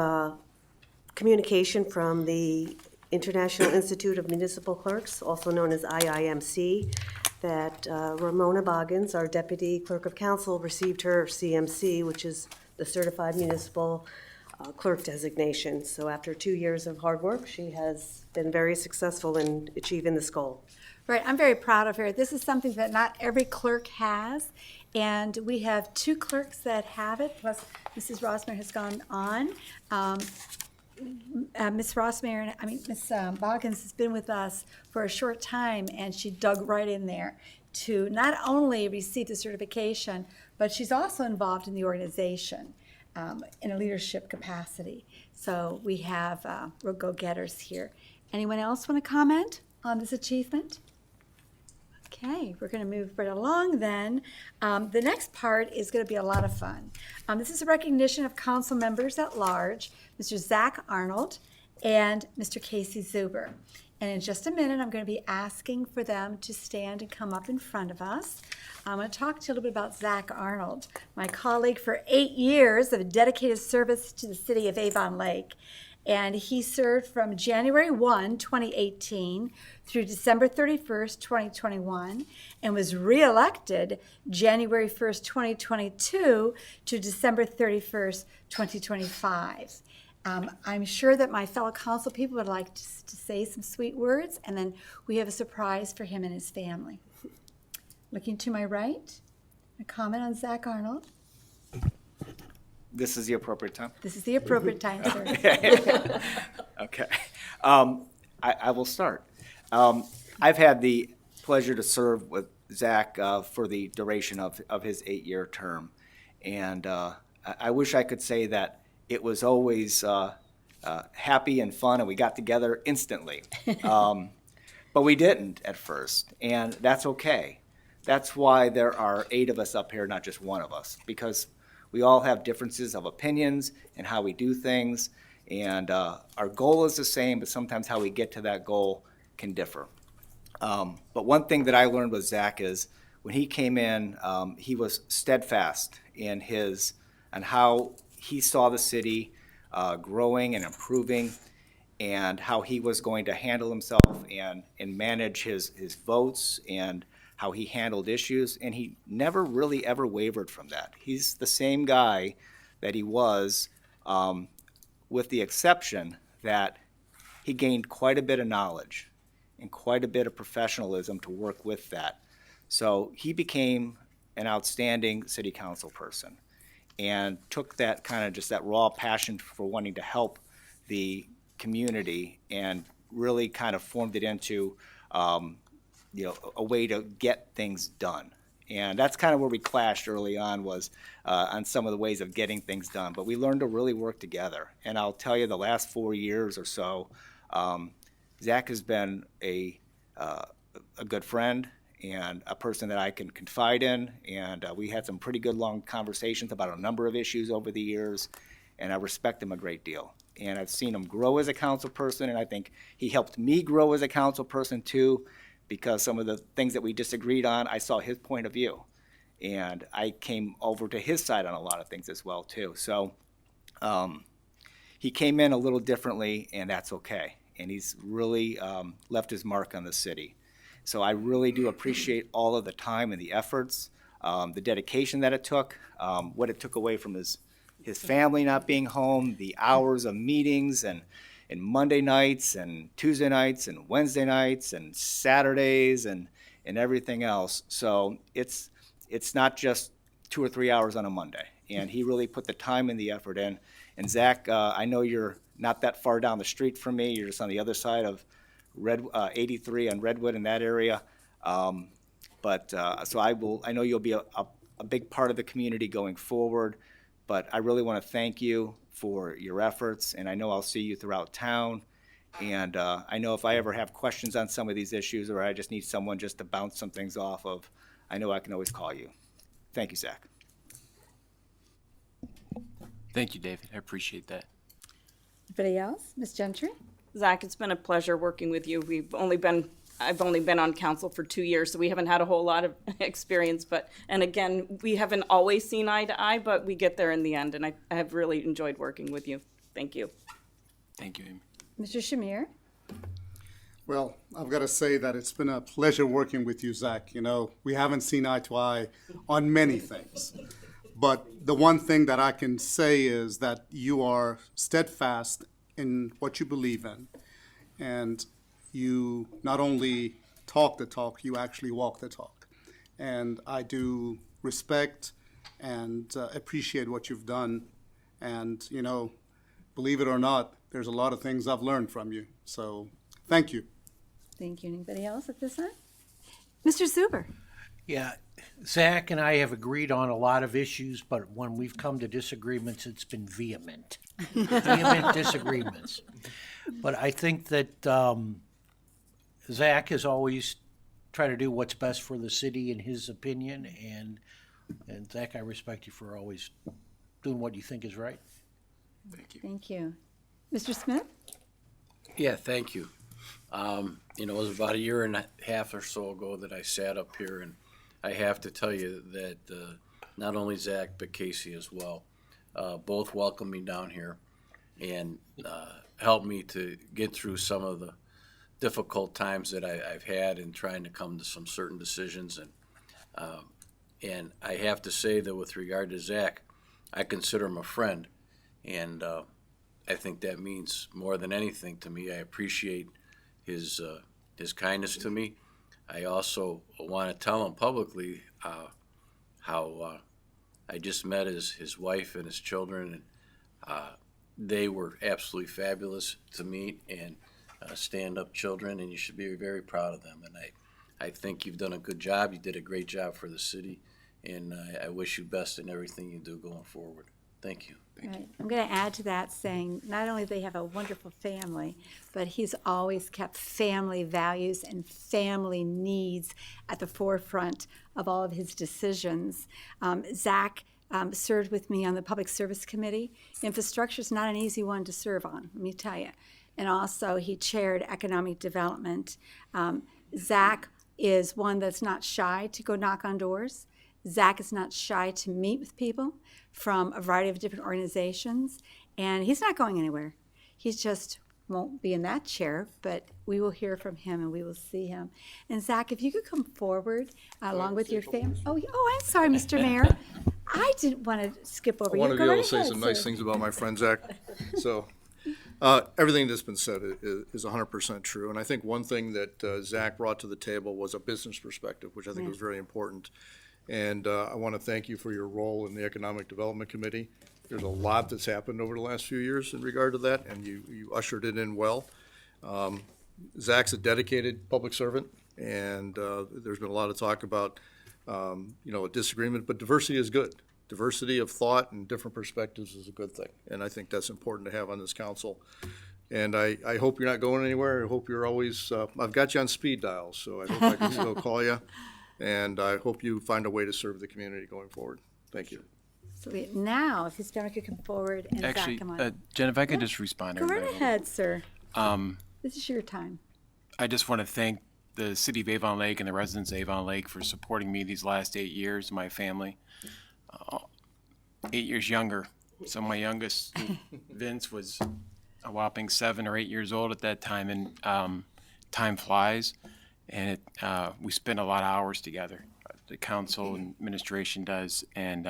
communication from the International Institute of Municipal Clerks, also known as IIMC, that Ramona Boggins, our Deputy Clerk of Council, received her CMC, which is the Certified Municipal Clerk designation. So after 2 years of hard work, she has been very successful in achieving this goal. Right, I'm very proud of her. This is something that not every clerk has, and we have 2 clerks that have it, plus Mrs. Rossmarin has gone on. Ms. Boggins has been with us for a short time, and she dug right in there to not only receive the certification, but she's also involved in the organization in a leadership capacity. So we have real go-getters here. Anyone else want to comment on this achievement? Okay, we're going to move right along then. The next part is going to be a lot of fun. This is a recognition of council members at large, Mr. Zach Arnold and Mr. Casey Zuber. And in just a minute, I'm going to be asking for them to stand and come up in front of us. I'm going to talk to you a little bit about Zach Arnold, my colleague for 8 years of dedicated service to the city of Avon Lake. And he served from January 1, 2018 through December 31st, 2021, and was reelected January 1st, 2022 to December 31st, 2025. I'm sure that my fellow council people would like to say some sweet words, and then we have a surprise for him and his family. Looking to my right, a comment on Zach Arnold. This is the appropriate time? This is the appropriate time, sir. Okay. I will start. I've had the pleasure to serve with Zach for the duration of his 8-year term. And I wish I could say that it was always happy and fun and we got together instantly. But we didn't at first, and that's okay. That's why there are 8 of us up here, not just one of us, because we all have differences of opinions and how we do things, and our goal is the same, but sometimes how we get to that goal can differ. But one thing that I learned with Zach is when he came in, he was steadfast in on how he saw the city growing and improving, and how he was going to handle himself and manage his votes and how he handled issues, and he never really ever wavered from that. He's the same guy that he was, with the exception that he gained quite a bit of knowledge and quite a bit of professionalism to work with that. So he became an outstanding city council person and took that kind of just that raw passion for wanting to help the community and really kind of formed it into a way to get things done. And that's kind of where we clashed early on, was on some of the ways of getting things done. But we learned to really work together. And I'll tell you, the last 4 years or so, Zach has been a good friend and a person that I can confide in. And we had some pretty good long conversations about a number of issues over the years. And I respect him a great deal. And I've seen him grow as a council person, and I think he helped me grow as a council person too, because some of the things that we disagreed on, I saw his point of view. And I came over to his side on a lot of things as well too. So he came in a little differently, and that's okay. And he's really left his mark on the city. So I really do appreciate all of the time and the efforts, the dedication that it took, what it took away from his family not being home, the hours of meetings and Monday nights and Tuesday nights and Wednesday nights and Saturdays and everything else. So it's not just 2 or 3 hours on a Monday. And he really put the time and the effort in. And Zach, I know you're not that far down the street from me. You're just on the other side of 83 on Redwood in that area. So I know you'll be a big part of the community going forward. But I really want to thank you for your efforts, and I know I'll see you throughout town. And I know if I ever have questions on some of these issues, or I just need someone just to bounce some things off of, I know I can always call you. Thank you, Zach. Thank you, David. I appreciate that. Anybody else? Ms. Gentry? Zach, it's been a pleasure working with you. I've only been on council for 2 years, so we haven't had a whole lot of experience. And again, we haven't always seen eye to eye, but we get there in the end. And I have really enjoyed working with you. Thank you. Thank you, Amy. Mr. Shamir? Well, I've got to say that it's been a pleasure working with you, Zach. You know, we haven't seen eye to eye on many things. But the one thing that I can say is that you are steadfast in what you believe in. And you not only talk the talk, you actually walk the talk. And I do respect and appreciate what you've done. And, you know, believe it or not, there's a lot of things I've learned from you. So thank you. Thank you. Anybody else at this time? Mr. Zuber? Yeah, Zach and I have agreed on a lot of issues, but when we've come to disagreements, it's been vehement. Vehement disagreements. But I think that Zach has always tried to do what's best for the city in his opinion, and Zach, I respect you for always doing what you think is right. Thank you. Thank you. Mr. Smith? Yeah, thank you. You know, it was about a year and a half or so ago that I sat up here, and I have to tell you that not only Zach, but Casey as well, both welcomed me down here and helped me to get through some of the difficult times that I've had in trying to come to some certain decisions. And I have to say that with regard to Zach, I consider him a friend, and I think that means more than anything to me. I appreciate his kindness to me. I also want to tell him publicly how I just met his wife and his children, and they were absolutely fabulous to meet, and stand-up children, and you should be very proud of them. And I think you've done a good job. You did a great job for the city, and I wish you best in everything you do going forward. Thank you. Right. I'm going to add to that saying not only do they have a wonderful family, but he's always kept family values and family needs at the forefront of all of his decisions. Zach served with me on the Public Service Committee. Infrastructure is not an easy one to serve on, let me tell you. And also he chaired economic development. Zach is one that's not shy to go knock on doors. Zach is not shy to meet with people from a variety of different organizations, and he's not going anywhere. He just won't be in that chair, but we will hear from him and we will see him. And Zach, if you could come forward along with your family. Oh, I'm sorry, Mr. Mayor. I didn't want to skip over I you. want to Go be able right to say ahead, some nice sir. things about my friend Zach. So everything that's been said is 100% true. And I think one thing that Zach brought to the table was a business perspective, which I think was very important. And I want to thank you for your role in the Economic Development Committee. There's a lot that's happened over the last few years in regard to that, and you ushered it in well. Zach's a dedicated public servant, and there's been a lot of talk about, a disagreement, but diversity is good. Diversity of thought and different perspectives is a good thing, and I think that's important to have on this council. And I hope you're not going anywhere. I hope you're always, I've got you on speed dial, so I hope I can still call you. And I hope you find a way to serve the community going forward. Thank you. So now, if his family could come forward and Actually, Zach, come on. Jen, if I could just respond to Go that. right ahead, sir. This is your time. I just want to thank the city of Avon Lake and the residents of Avon Lake for supporting me these last 8 years, my family. 8 years younger. So my youngest, Vince, was a whopping 7 or 8 years old at that time, and time flies. And we spend a lot of hours together. The council and administration does, and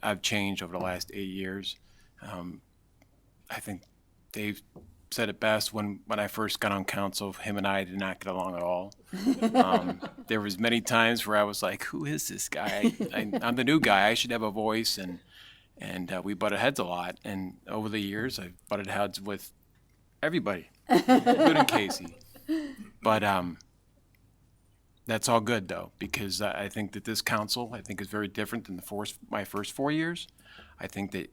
I've changed over the last 8 years. I think Dave said it best when I first got on council. Him and I did not get along at all. There was many times where I was like, "Who is this guy? I'm the new guy. I should have a voice." And we butted heads a lot. And over the years, I've butted heads with everybody, including Casey. But that's all good, though, because I think that this council, is very different than my first 4 years. I think that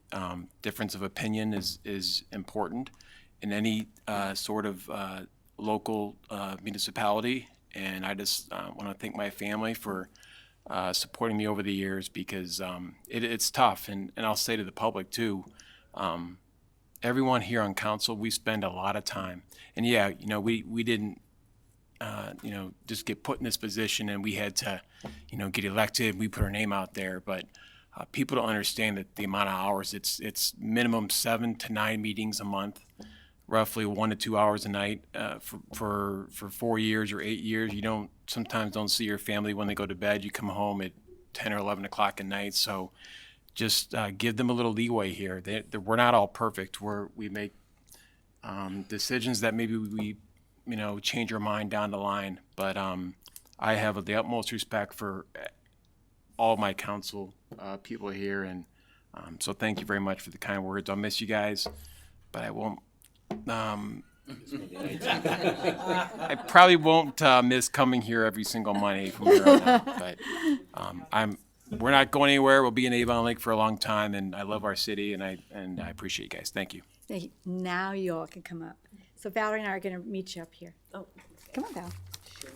difference of opinion is important in any sort of local municipality. And I just want to thank my family for supporting me over the years, because it's tough. And I'll say to the public, too, everyone here on council, we spend a lot of time. And yeah, we didn't, just get put in this position and we had to, get elected. We put our name out there, but people don't understand that the amount of hours. It's minimum 7 to 9 meetings a month, roughly 1 to 2 hours a night. For 4 years or 8 years, you sometimes don't see your family when they go to bed. You come home at 10 or 11 o'clock at night. So just give them a little leeway here. We're not all perfect. We make decisions that maybe we change our mind down the line. But I have the utmost respect for all my council people here, and so thank you very much for the kind words. I'll miss you guys, but I won't. I probably won't miss coming here every single Monday from here on out. But we're not going anywhere. We'll be in Avon Lake for a long time, and I love our city, and I appreciate you guys. Thank you. Thank you. Now you all can come up. So Valerie and I are going to meet you up here. Oh, come on, Val. Sure.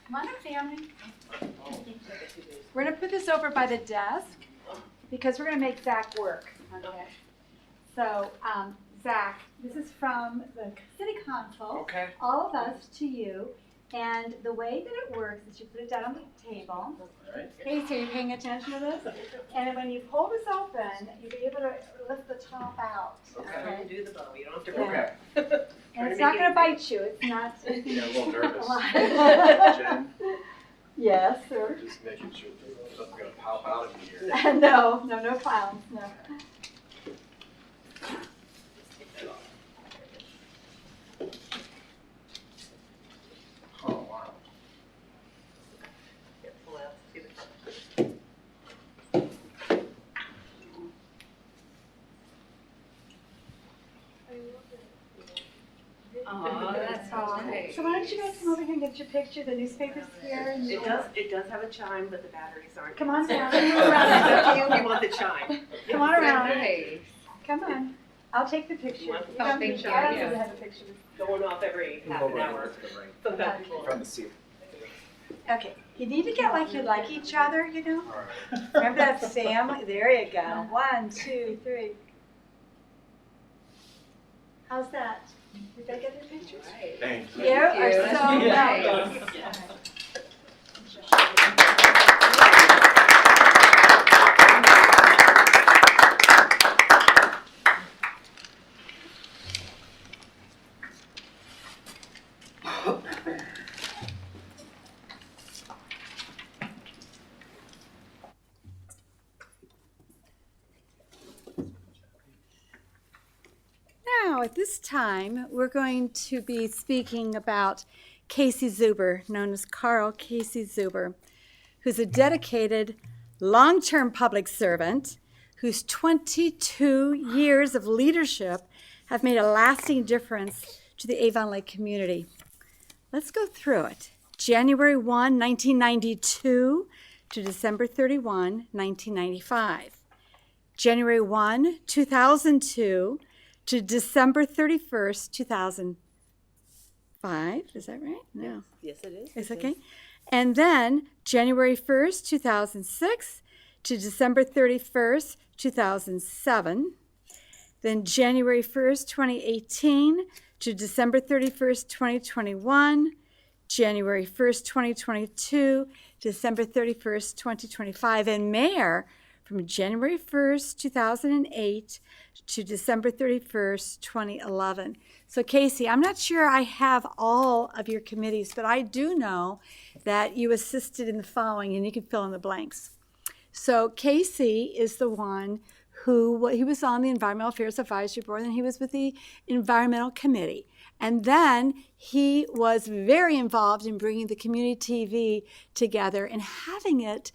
Come on up, family. We're gonna put this over by the desk because we're gonna make Zach work. Okay. So, Zach, this is from the City Council. Okay. All of us to you. And the way that it works is you put it down on the table. All right. Okay, so you're paying attention to this? And then when you pull this open, you'll be able to lift the top out. Okay. Do the bow, you don't have to. Okay. And it's not gonna bite you, it's not. Yeah, a little nervous. Jen, Yes, sir. just making sure nothing's gonna pop out of here. No clowns, no. Oh, wow. Pull out, see the Oh, that's so nice. So why don't you guys come over here and get your picture, the newspaper's here. And It does have a chime, but the batteries aren't. Come on down. It's up to you if you want the chime. Come on around. Nice. Come on. I'll take the picture. want You the don't picture? need- I don't Yeah. need to have a picture. Going off every half an hour. From back and From forth. the seat. Okay, you need to get like you like each other, you know? Remember that family? There you go. 1, 2, 3. How's that? Did they get their pictures? Thank you. You are so Nice. welcome. Now, at this time, we're going to be speaking about Casey Zuber, known as Carl Casey Zuber, who's a dedicated, long-term public servant whose 22 years of leadership have made a lasting difference to the Avon Lake community. Let's go through it. January 1, 1992 to December 31, 1995. January 1, 2002 to December 31st, 2005. Is that right? No. Yes, it is. It's okay. And then January 1st, 2006 to December 31st, 2007. Then January 1st, 2018 to December 31st, 2021. January 1st, 2022, December 31st, 2025. And Mayor from January 1st, 2008 to December 31st, 2011. So Casey, I'm not sure I have all of your committees, but I do know that you assisted in the following, and you can fill in the blanks. So Casey is the one who, he was on the Environmental Affairs Advisory Board, and he was with the Environmental Committee. And then he was very involved in bringing the community TV together and having it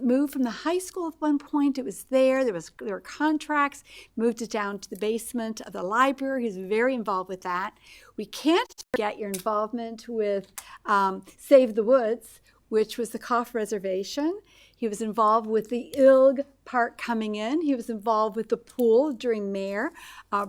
move from the high school at one point. It was there. There were contracts. Moved it down to the basement of the library. He was very involved with that. We can't forget your involvement with Save the Woods, which was the Cough Reservation. He was involved with the Ilg Park coming in. He was involved with the pool during Mayor,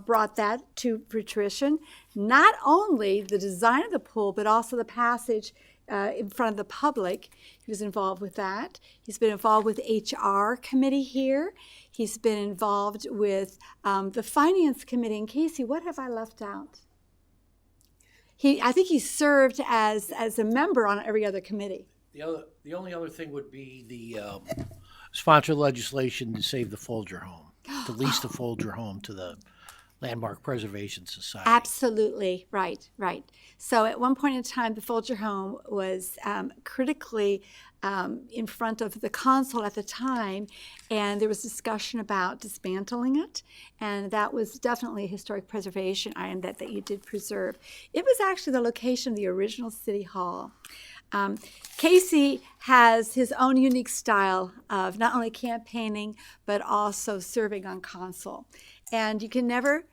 brought that to fruition. Not only the design of the pool, but also the passage in front of the public. He was involved with that. He's been involved with HR committee here. He's been involved with the Finance Committee. And Casey, what have I left out? I think he served as a member on every other committee. The only other thing would be the sponsor legislation to save the Folger home, to lease the Folger home to the Landmark Preservation Society. Absolutely, right. So at one point in time, the Folger home was critically in front of the council at the time, and there was discussion about dismantling it, and that was definitely a historic preservation item that you did preserve. It was actually the location of the original City Hall. Casey has his own unique style of not only campaigning, but also serving on council. And you can never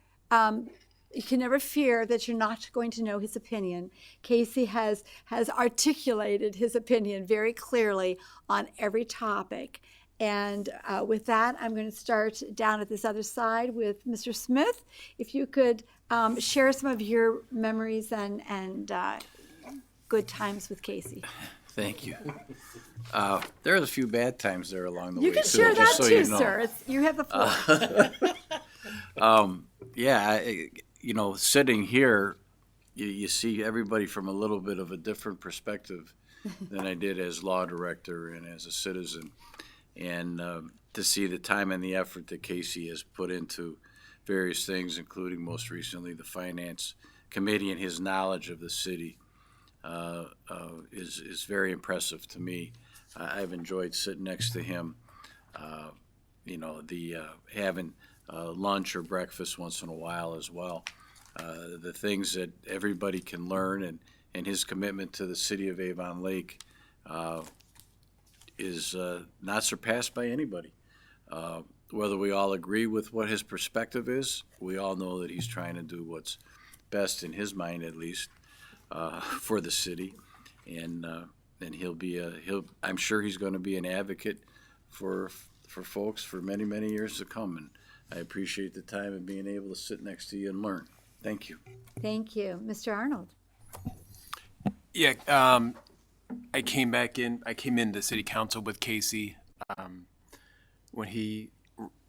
fear that you're not going to know his opinion. Casey has articulated his opinion very clearly on every topic. And with that, I'm going to start down at this other side with Mr. Smith. If you could share some of your memories and good times with Casey? Thank you. There was a few bad times there along the You way, can too, share just that so too, you know. sir. You have the floor. Yeah, you know, sitting here, you see everybody from a little bit of a different perspective than I did as law director and as a citizen. And to see the time and the effort that Casey has put into various things, including most recently the Finance Committee, and his knowledge of the city is very impressive to me. I've enjoyed sitting next to him, you know, having lunch or breakfast once in a while as well. The things that everybody can learn, and his commitment to the city of Avon Lake is not surpassed by anybody. Whether we all agree with what his perspective is, we all know that he's trying to do what's best in his mind, at least, for the city. And I'm sure he's going to be an advocate for folks for many, many years to come. And I appreciate the time and being able to sit next to you and learn. Thank you. Thank you. Mr. Arnold? Yeah, I came into city council with Casey when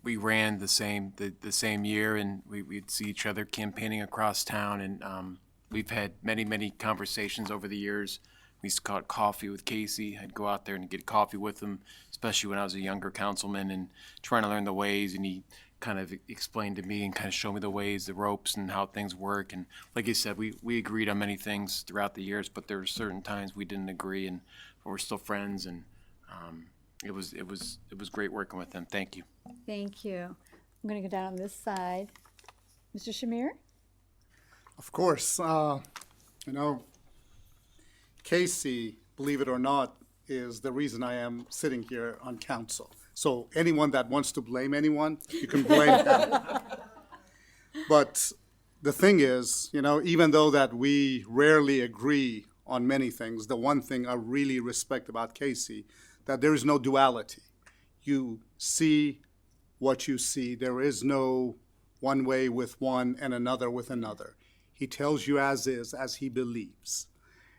we ran the same year, and we'd see each other campaigning across town, and we've had many conversations over the years. We used to call it coffee with Casey. I'd go out there and get coffee with him, especially when I was a younger councilman and trying to learn the ways, and he kind of explained to me and kind of showed me the ways, the ropes, and how things work. And like you said, we agreed on many things throughout the years, but there were certain times we didn't agree, and we're still friends. And it was great working with him. Thank you. Thank you. I'm going to go down on this side. Mr. Shamir? Of course, you know, Casey, believe it or not, is the reason I am sitting here on council. So anyone that wants to blame anyone, you can blame them. But the thing is, you know, even though that we rarely agree on many things, the one thing I really respect about Casey, that there is no duality. You see what you see. There is no one way with one and another with another. He tells you as is, as he believes.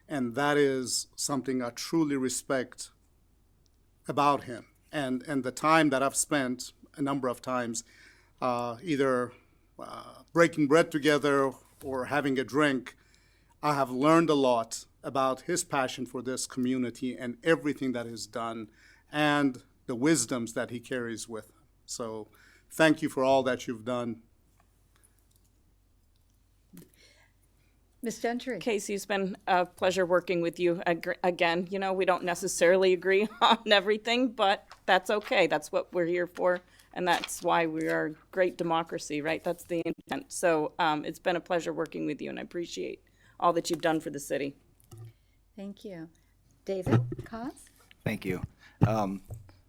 And that is something I truly respect about him. And the time that I've spent, a number of times, either breaking bread together or having a drink, I have learned a lot about his passion for this community and everything that is done and the wisdoms that he carries with him. So thank you for all that you've done. Ms. Gentry? Casey, it's been a pleasure working with you again. You know, we don't necessarily agree on everything, but that's okay. That's what we're here for, and that's why we are a great democracy, right? That's the intent. So it's been a pleasure working with you, and I appreciate all that you've done for the city. Thank you. David Cos? Thank you.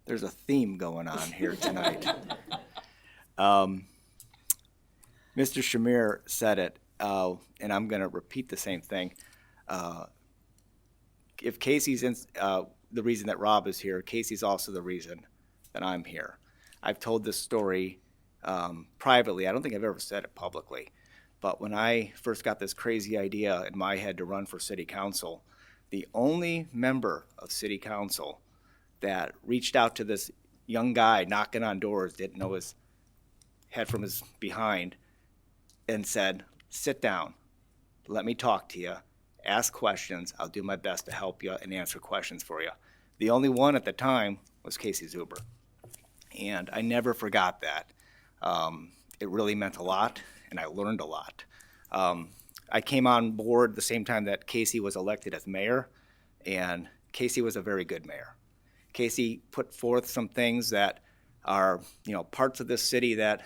There's a theme going on here tonight. Mr. Shamir said it, and I'm going to repeat the same thing. If Casey's the reason that Rob is here, Casey's also the reason that I'm here. I've told this story privately. I don't think I've ever said it publicly. But when I first got this crazy idea in my head to run for city council, the only member of city council that reached out to this young guy knocking on doors, didn't know his head from his behind, and said, sit down, let me talk to you, ask questions, I'll do my best to help you and answer questions for you. The only one at the time was Casey Zuber. And I never forgot that. It really meant a lot, and I learned a lot. I came on board the same time that Casey was elected as mayor, and Casey was a very good mayor. Casey put forth some things that are, parts of this city that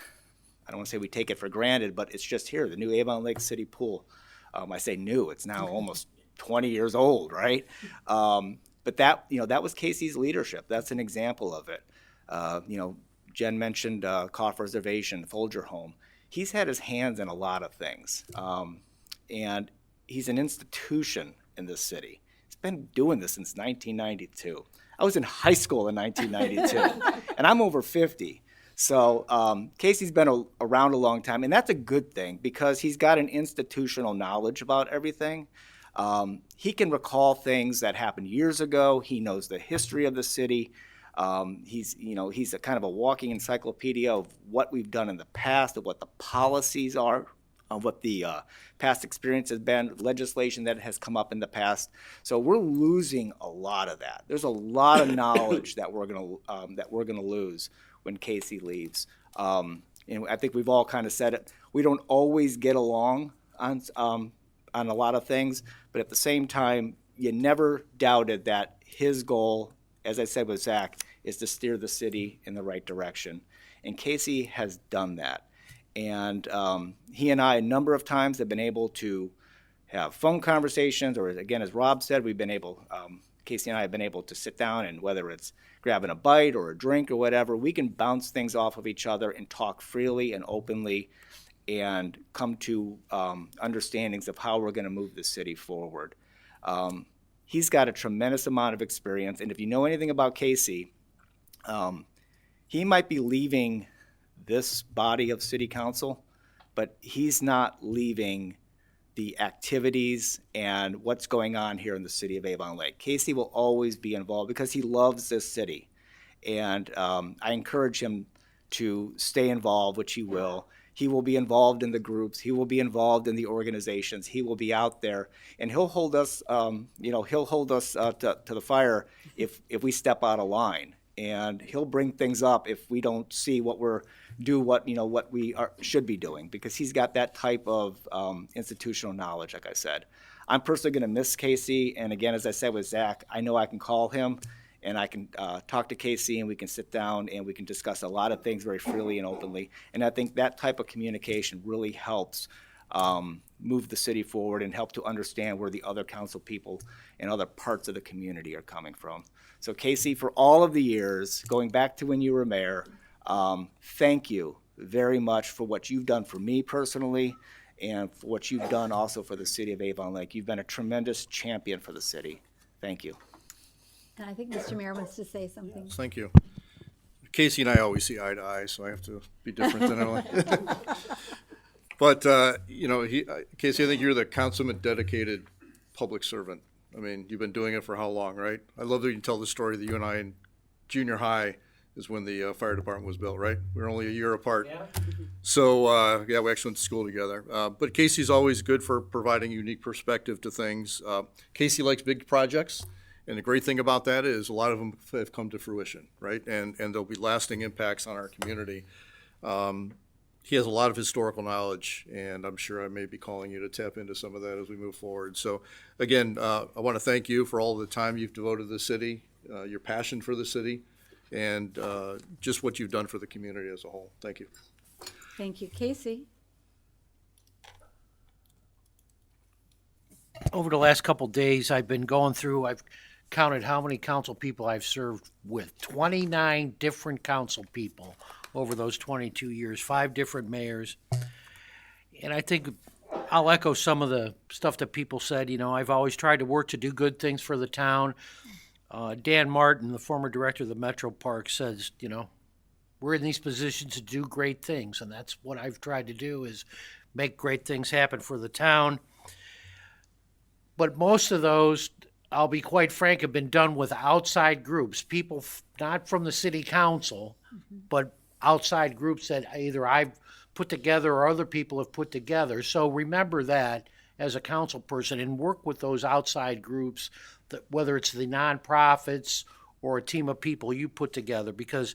I don't want to say we take it for granted, but it's just here, the new Avon Lake City Pool. I say new, it's now almost 20 years old, right? But that was Casey's leadership. That's an example of it. Jen mentioned Cough Reservation, Folger Home. He's had his hands in a lot of things. And he's an institution in this city. He's been doing this since 1992. I was in high school in 1992, and I'm over 50. So Casey's been around a long time, and that's a good thing because he's got an institutional knowledge about everything. He can recall things that happened years ago. He knows the history of the city. He's a kind of a walking encyclopedia of what we've done in the past, of what the policies are, of what the past experience has been, legislation that has come up in the past. So we're losing a lot of that. There's a lot of knowledge that we're gonna lose when Casey leaves. And I think we've all kind of said it. We don't always get along on a lot of things, but at the same time, you never doubted that his goal, as I said with Zach, is to steer the city in the right direction. And Casey has done that. And he and I, a number of times, have been able to have phone conversations, or again, as Rob said, Casey and I have been able to sit down, and whether it's grabbing a bite or a drink or whatever, we can bounce things off of each other and talk freely and openly and come to understandings of how we're going to move the city forward. He's got a tremendous amount of experience, and if you know anything about Casey, he might be leaving this body of city council, but he's not leaving the activities and what's going on here in the city of Avon Lake. Casey will always be involved because he loves this city. And I encourage him to stay involved, which he will. He will be involved in the groups. He will be involved in the organizations. He will be out there, and he'll hold us, to the fire if we step out of line. And he'll bring things up if we don't see what we should be doing, because he's got that type of institutional knowledge, like I said. I'm personally going to miss Casey, and again, as I said with Zach, I know I can call him, and I can talk to Casey, and we can sit down, and we can discuss a lot of things very freely and openly. And I think that type of communication really helps move the city forward and help to understand where the other council people and other parts of the community are coming from. So Casey, for all of the years, going back to when you were mayor, thank you very much for what you've done for me personally, and for what you've done also for the city of Avon Lake. You've been a tremendous champion for the city. Thank you. And I think Mr. Mayor wants to say something. Thank you. Casey and I always see eye to eye, so I have to be different than Emily. But, Casey, I think you're the consummate dedicated public servant. I mean, you've been doing it for how long, right? I love that you can tell the story that you and I in junior high is when the fire department was built, right? We were only a year apart. Yeah. So, we actually went to school together. But Casey's always good for providing unique perspective to things. Casey likes big projects. And the great thing about that is a lot of them have come to fruition, right? And there'll be lasting impacts on our community. He has a lot of historical knowledge, and I'm sure I may be calling you to tap into some of that as we move forward. So again, I want to thank you for all the time you've devoted to the city, your passion for the city, and just what you've done for the community as a whole. Thank you. Thank you. Casey? Over the last couple days, I've been going through, I've counted how many council people I've served with. 29 different council people over those 22 years, 5 different mayors. And I think I'll echo some of the stuff that people said. I've always tried to work to do good things for the town. Dan Martin, the former director of the Metro Park, says, we're in these positions to do great things. And that's what I've tried to do, is make great things happen for the town. But most of those, I'll be quite frank, have been done with outside groups, people not from the city council, but outside groups that either I've put together or other people have put together. So remember that as a council person, and work with those outside groups, whether it's the nonprofits or a team of people you put together, because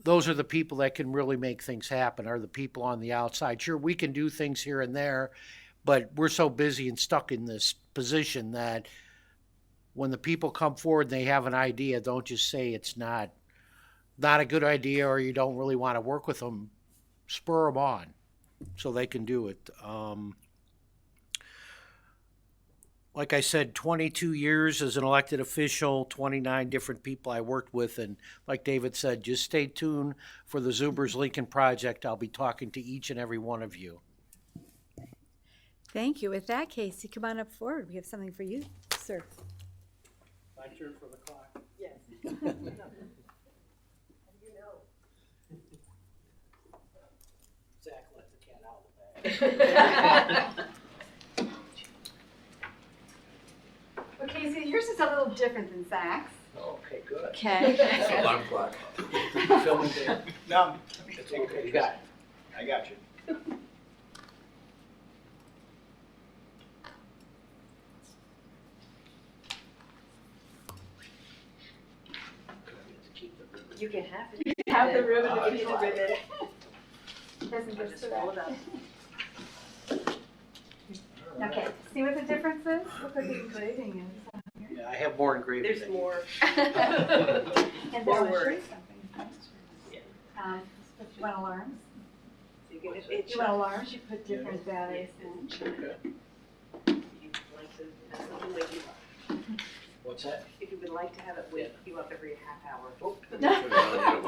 those are the people that can really make things happen, are the people on the outside. Sure, we can do things here and there, but we're so busy and stuck in this position that when the people come forward and they have an idea, don't just say it's not a good idea or you don't really want to work with them. Spur them on so they can do it. Like I said, 22 years as an elected official, 29 different people I worked with, and like David said, just stay tuned for the Zubers Lincoln Project. I'll be talking to each and every one of you. Thank you. With that, Casey, come on up forward. We have something for you, sir. My turn for the clock. Yes. Zach let the cat out of the bag. a little different than Zach's. Okay, good. Okay. Alarm clock. Filming there. No, It's okay, you got it. I got you. You can have it. You have the ribbon if you need the ribbon. Doesn't get Just to roll it that. up. Okay, see what the difference is? Look what the engraving is. Yeah, I have more engraving. There's than you. more. And More there's a words. shirt something. You want alarms? So you can, it You want alarms, you put different values in. What's that? If you would like to have it wake you up every half hour. Well,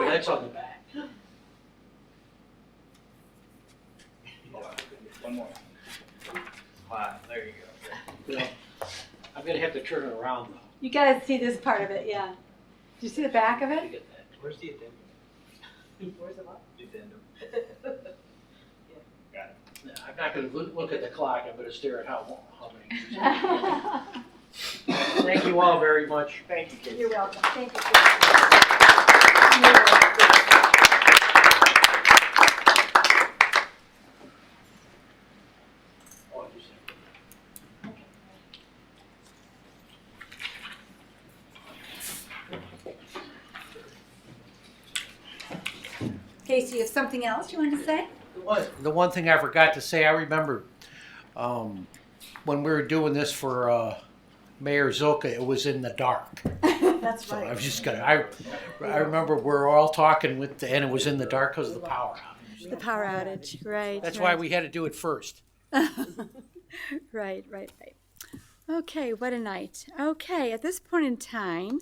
that's on the back. One more. Wow, there you go. Well, I'm gonna have to turn it around though. You gotta see this part of it, yeah. Do you see the back of I it? get that. Where's the addendum? Where's the what? Addendum. Yeah, I'm not gonna look at the clock, I'm gonna stare at how many. Thank you all very much. Thank you, kids. You're welcome, thank you. Casey, you have something else you want to say? The one thing I forgot to say, I remember when we were doing this for Mayor Zilka, it was in the dark. That's So I right. was just gonna, I remember we were all talking and it was in the dark because of the power outage. The power outage, right. That's right. why we had to do it first. Right. Okay, what a night. Okay, at this point in time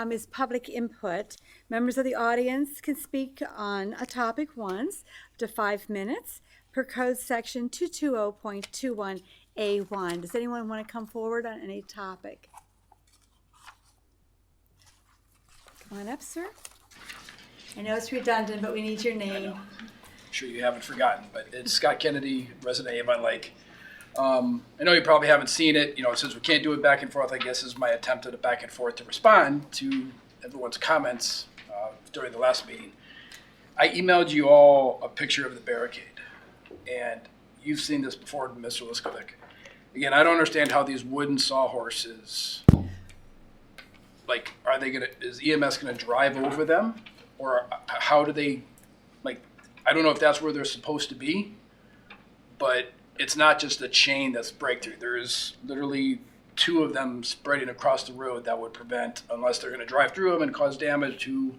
is public input. Members of the audience can speak on a topic once, up to 5 minutes, per code section 220.21A1. Does anyone want to come forward on any topic? Come on up, sir. I know it's redundant, but we need your name. I'm sure you haven't forgotten, but it's Scott Kennedy, resident of Avon Lake. I know you probably haven't seen it. You know, since we can't do it back and forth, I guess is my attempt at a back and forth to respond to everyone's comments during the last meeting. I emailed you all a picture of the barricade, and you've seen this before, Mr. Liskovic. Again, I don't understand how these wooden sawhorses, like, is EMS gonna drive over them? Or how do they, like, I don't know if that's where they're supposed to be, but it's not just a chain that's breakthrough. There's literally 2 of them spreading across the road that would prevent, unless they're going to drive through them and cause damage to,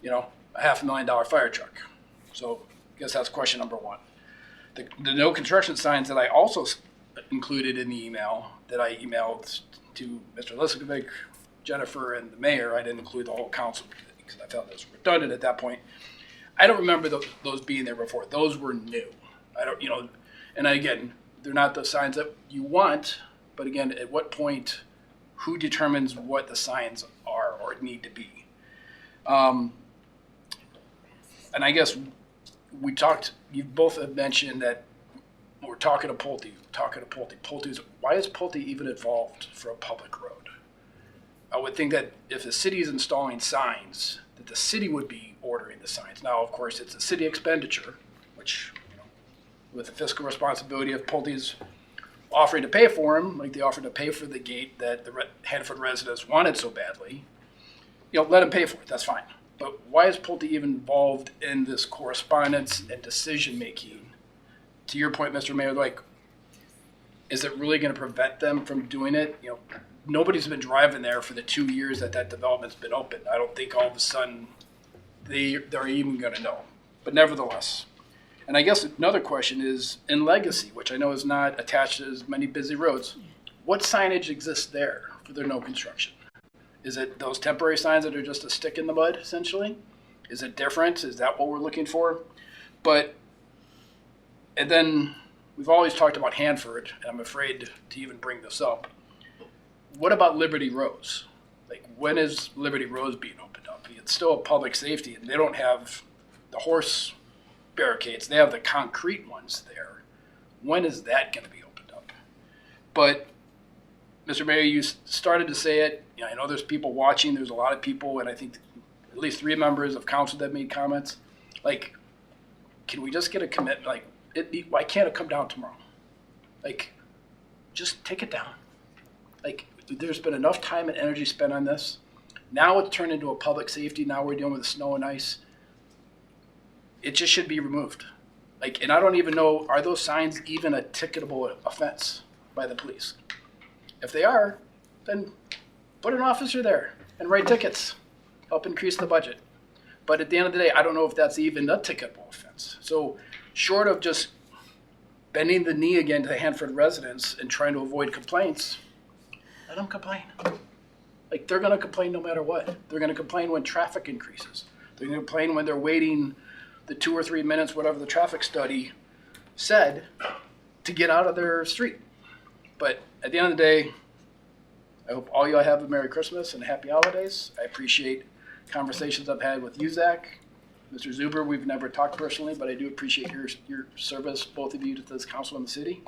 you know, a $500,000 fire truck. So I guess that's question number 1. The no construction signs that I also included in the email that I emailed to Mr. Liskovic, Jennifer, and the mayor, I didn't include the whole council because I felt it was redundant at that point. I don't remember those being there before. Those were new. I don't, you know, and again, they're not the signs that you want, but again, at what point, who determines what the signs are or need to be? And I guess we talked, you both have mentioned that we're talking to Pulte. Pulte's, why is Pulte even involved for a public road? I would think that if the city is installing signs, that the city would be ordering the signs. Now, of course, it's a city expenditure, which, with the fiscal responsibility of Pulte's offering to pay for them, like they offered to pay for the gate that the Hanford residents wanted so badly, you know, let them pay for it, that's fine. But why is Pulte even involved in this correspondence and decision-making? To your point, Mr. Mayor, like, is it really going to prevent them from doing it? You know, nobody's been driving there for the 2 years that development's been open. I don't think all of a sudden they're even going to know. But nevertheless, and I guess another question is, in Legacy, which I know is not attached to as many busy roads, what signage exists there for their no construction? Is it those temporary signs that are just a stick in the mud, essentially? Is it different? Is that what we're looking for? And then we've always talked about Hanford, and I'm afraid to even bring this up. What about Liberty Rose? Like, when is Liberty Rose being opened up? It's still a public safety, and they don't have the horse barricades. They have the concrete ones there. When is that going to be opened up? But Mr. Mayor, you started to say it. You know, I know there's people watching. There's a lot of people, and I think at least 3 members of council that made comments. Like, can we just get a commit? Like, why can't it come down tomorrow? Like, just take it down. Like, there's been enough time and energy spent on this. Now it's turned into a public safety. Now we're dealing with the snow and ice. It just should be removed. Like, and I don't even know, are those signs even a ticketable offense by the police? If they are, then put an officer there and write tickets. Help increase the budget. But at the end of the day, I don't know if that's even a ticketable offense. So short of just bending the knee again to the Hanford residents and trying to avoid complaints, let them complain. Like, they're going to complain no matter what. They're going to complain when traffic increases. They're going to complain when they're waiting the 2 or 3 minutes, whatever the traffic study said, to get out of their street. But at the end of the day, I hope all y'all have a Merry Christmas and Happy Holidays. I appreciate conversations I've had with you, Zach. Mr. Zuber, we've never talked personally, but I do appreciate your service, both of you, to this council and the city.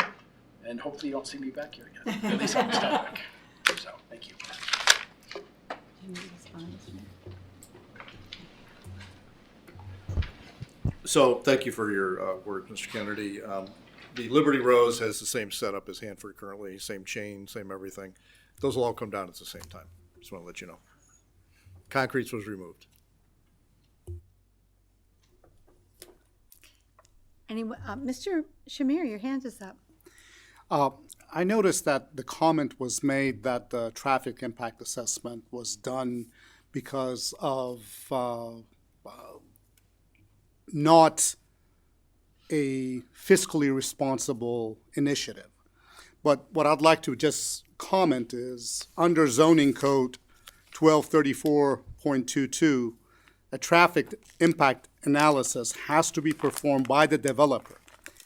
And hopefully you don't see me back here again, at least on this topic. So, thank you. So thank you for your words, Mr. Kennedy. The Liberty Rose has the same setup as Hanford currently, same chain, same everything. Those will all come down at the same time. Just want to let you know. Concrete was removed. Anyone, Mr. Shamir, your hand is up. I noticed that the comment was made that the traffic impact assessment was done because of not a fiscally responsible initiative. But what I'd like to just comment is, under zoning code 1234.22, a traffic impact analysis has to be performed by the developer.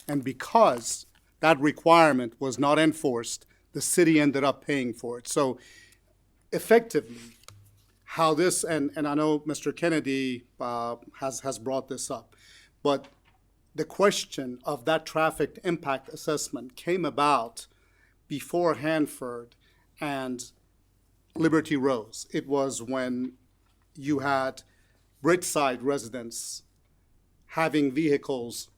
And because that requirement was not enforced, the city ended up paying for it. So effectively, how this, and I know Mr. Kennedy has brought this up, but the question of that traffic impact assessment came about before Hanford and Liberty Rose. It was when you had Bridgeside residents having vehicles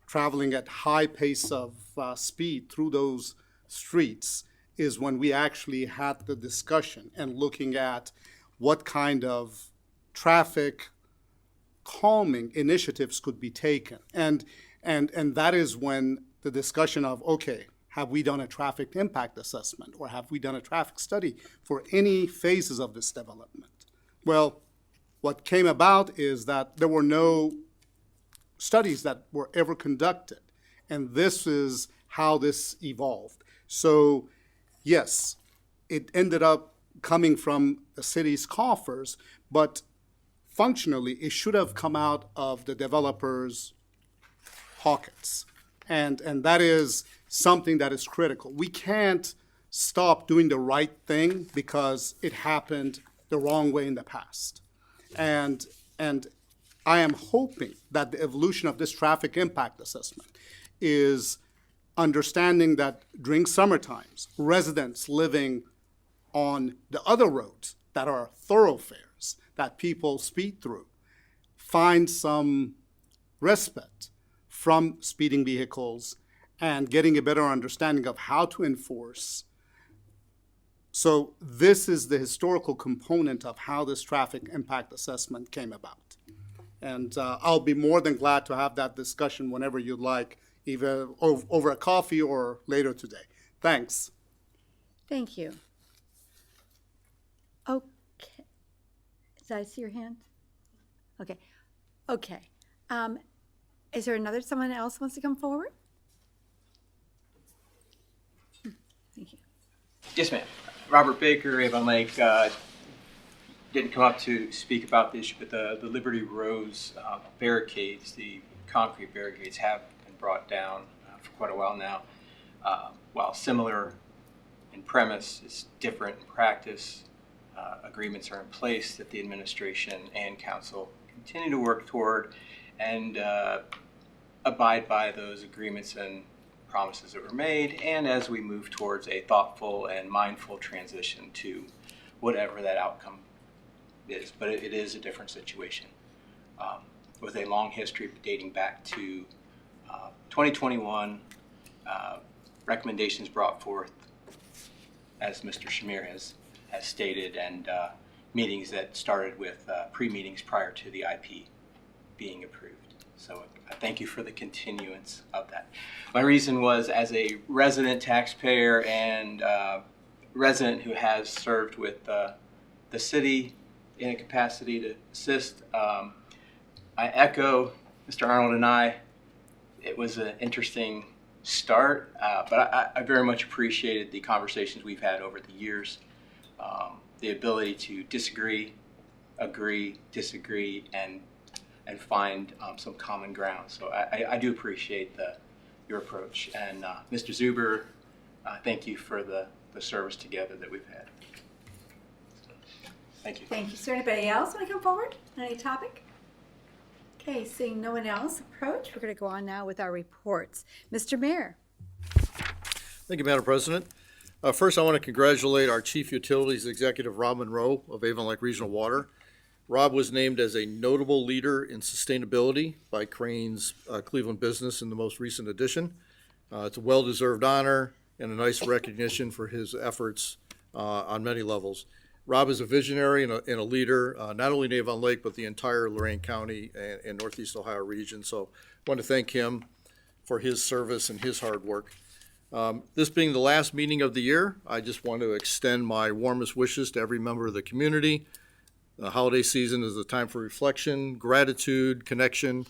traveling at high pace of speed through those streets, is when we actually had the discussion and looking at what kind of traffic calming initiatives could be taken. And that is when the discussion of, okay, have we done a traffic impact assessment or have we done a traffic study for any phases of this development? Well, what came about is that there were no studies that were ever conducted. And this is how this evolved. So yes, it ended up coming from the city's coffers, but functionally, it should have come out of the developers' pockets. And that is something that is critical. We can't stop doing the right thing because it happened the wrong way in the past. And I am hoping that the evolution of this traffic impact assessment is understanding that during summer times, residents living on the other roads that are thoroughfares that people speed through find some respite from speeding vehicles and getting a better understanding of how to enforce. So this is the historical component of how this traffic impact assessment came about. And I'll be more than glad to have that discussion whenever you'd like, either over a coffee or later today. Thanks. Thank you. Okay. Did I see your hand? Okay. Okay. Is there someone else wants to come forward? Thank you. Yes, ma'am. Robert Baker, Avon Lake. Didn't come up to speak about the issue, but the Liberty Rose barricades, the concrete barricades, have been brought down for quite a while now. While similar in premise, it's different in practice. Agreements are in place that the administration and council continue to work toward and abide by those agreements and promises that were made, and as we move towards a thoughtful and mindful transition to whatever that outcome is. But it is a different situation with a long history dating back to 2021, recommendations brought forth, as Mr. Shamir has stated, and meetings that started with pre-meetings prior to the IP being approved. So I thank you for the continuance of that. My reason was, as a resident taxpayer and resident who has served with the city in a capacity to assist, I echo Mr. Arnold and I. It was an interesting start, but I very much appreciated the conversations we've had over the years, the ability to disagree, agree, disagree, and find some common ground. So I do appreciate your approach. And Mr. Zuber, thank you for the service together that we've had. Thank you. Thank you, sir. Anybody else want to come forward on any topic? Okay, seeing no one else approach, we're going to go on now with our reports. Mr. Mayor. Thank you, Madam President. First, I want to congratulate our Chief Utilities Executive, Rob Monroe of Avon Lake Regional Water. Rob was named as a notable leader in sustainability by Crane's Cleveland Business in the most recent edition. It's a well-deserved honor and a nice recognition for his efforts on many levels. Rob is a visionary and a leader, not only in Avon Lake, but the entire Lorain County and Northeast Ohio region. So I want to thank him for his service and his hard work. This being the last meeting of the year, I just want to extend my warmest wishes to every member of the community. The holiday season is a time for reflection, gratitude, connection,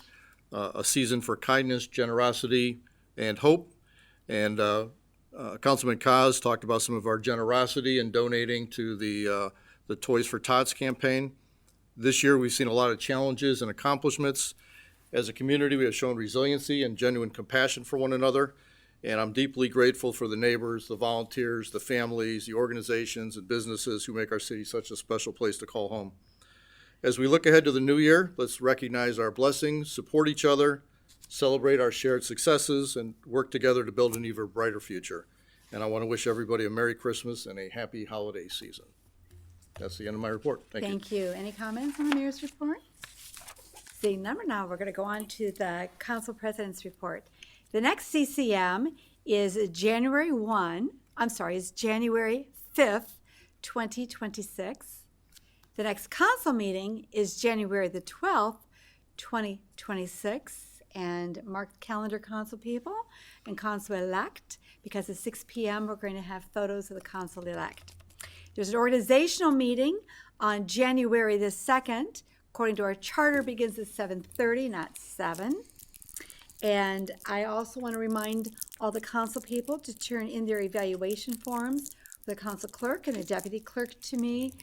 a season for kindness, generosity, and hope. And Councilman Kaz talked about some of our generosity in donating to the Toys for Tots campaign. This year, we've seen a lot of challenges and accomplishments. As a community, we have shown resiliency and genuine compassion for one another. And I'm deeply grateful for the neighbors, the volunteers, the families, the organizations, and businesses who make our city such a special place to call home. As we look ahead to the new year, let's recognize our blessings, support each other, celebrate our shared successes, and work together to build an even brighter future. And I want to wish everybody a Merry Christmas and a happy holiday season. That's the end of my report. Thank you. Any comments on the mayor's report? Seeing none, now we're going to go on to the council president's report. The next CCM is January 5th, 2026. The next council meeting is January the 12th, 2026. And mark the calendar, council people and council-elect, because at 6 p.m. we're going to have photos of the council-elect. There's an organizational meeting on January the 2nd. According to our charter, begins at 7:30, not 7. And I also want to remind all the council people to turn in their evaluation forms for the council clerk and the deputy clerk to me.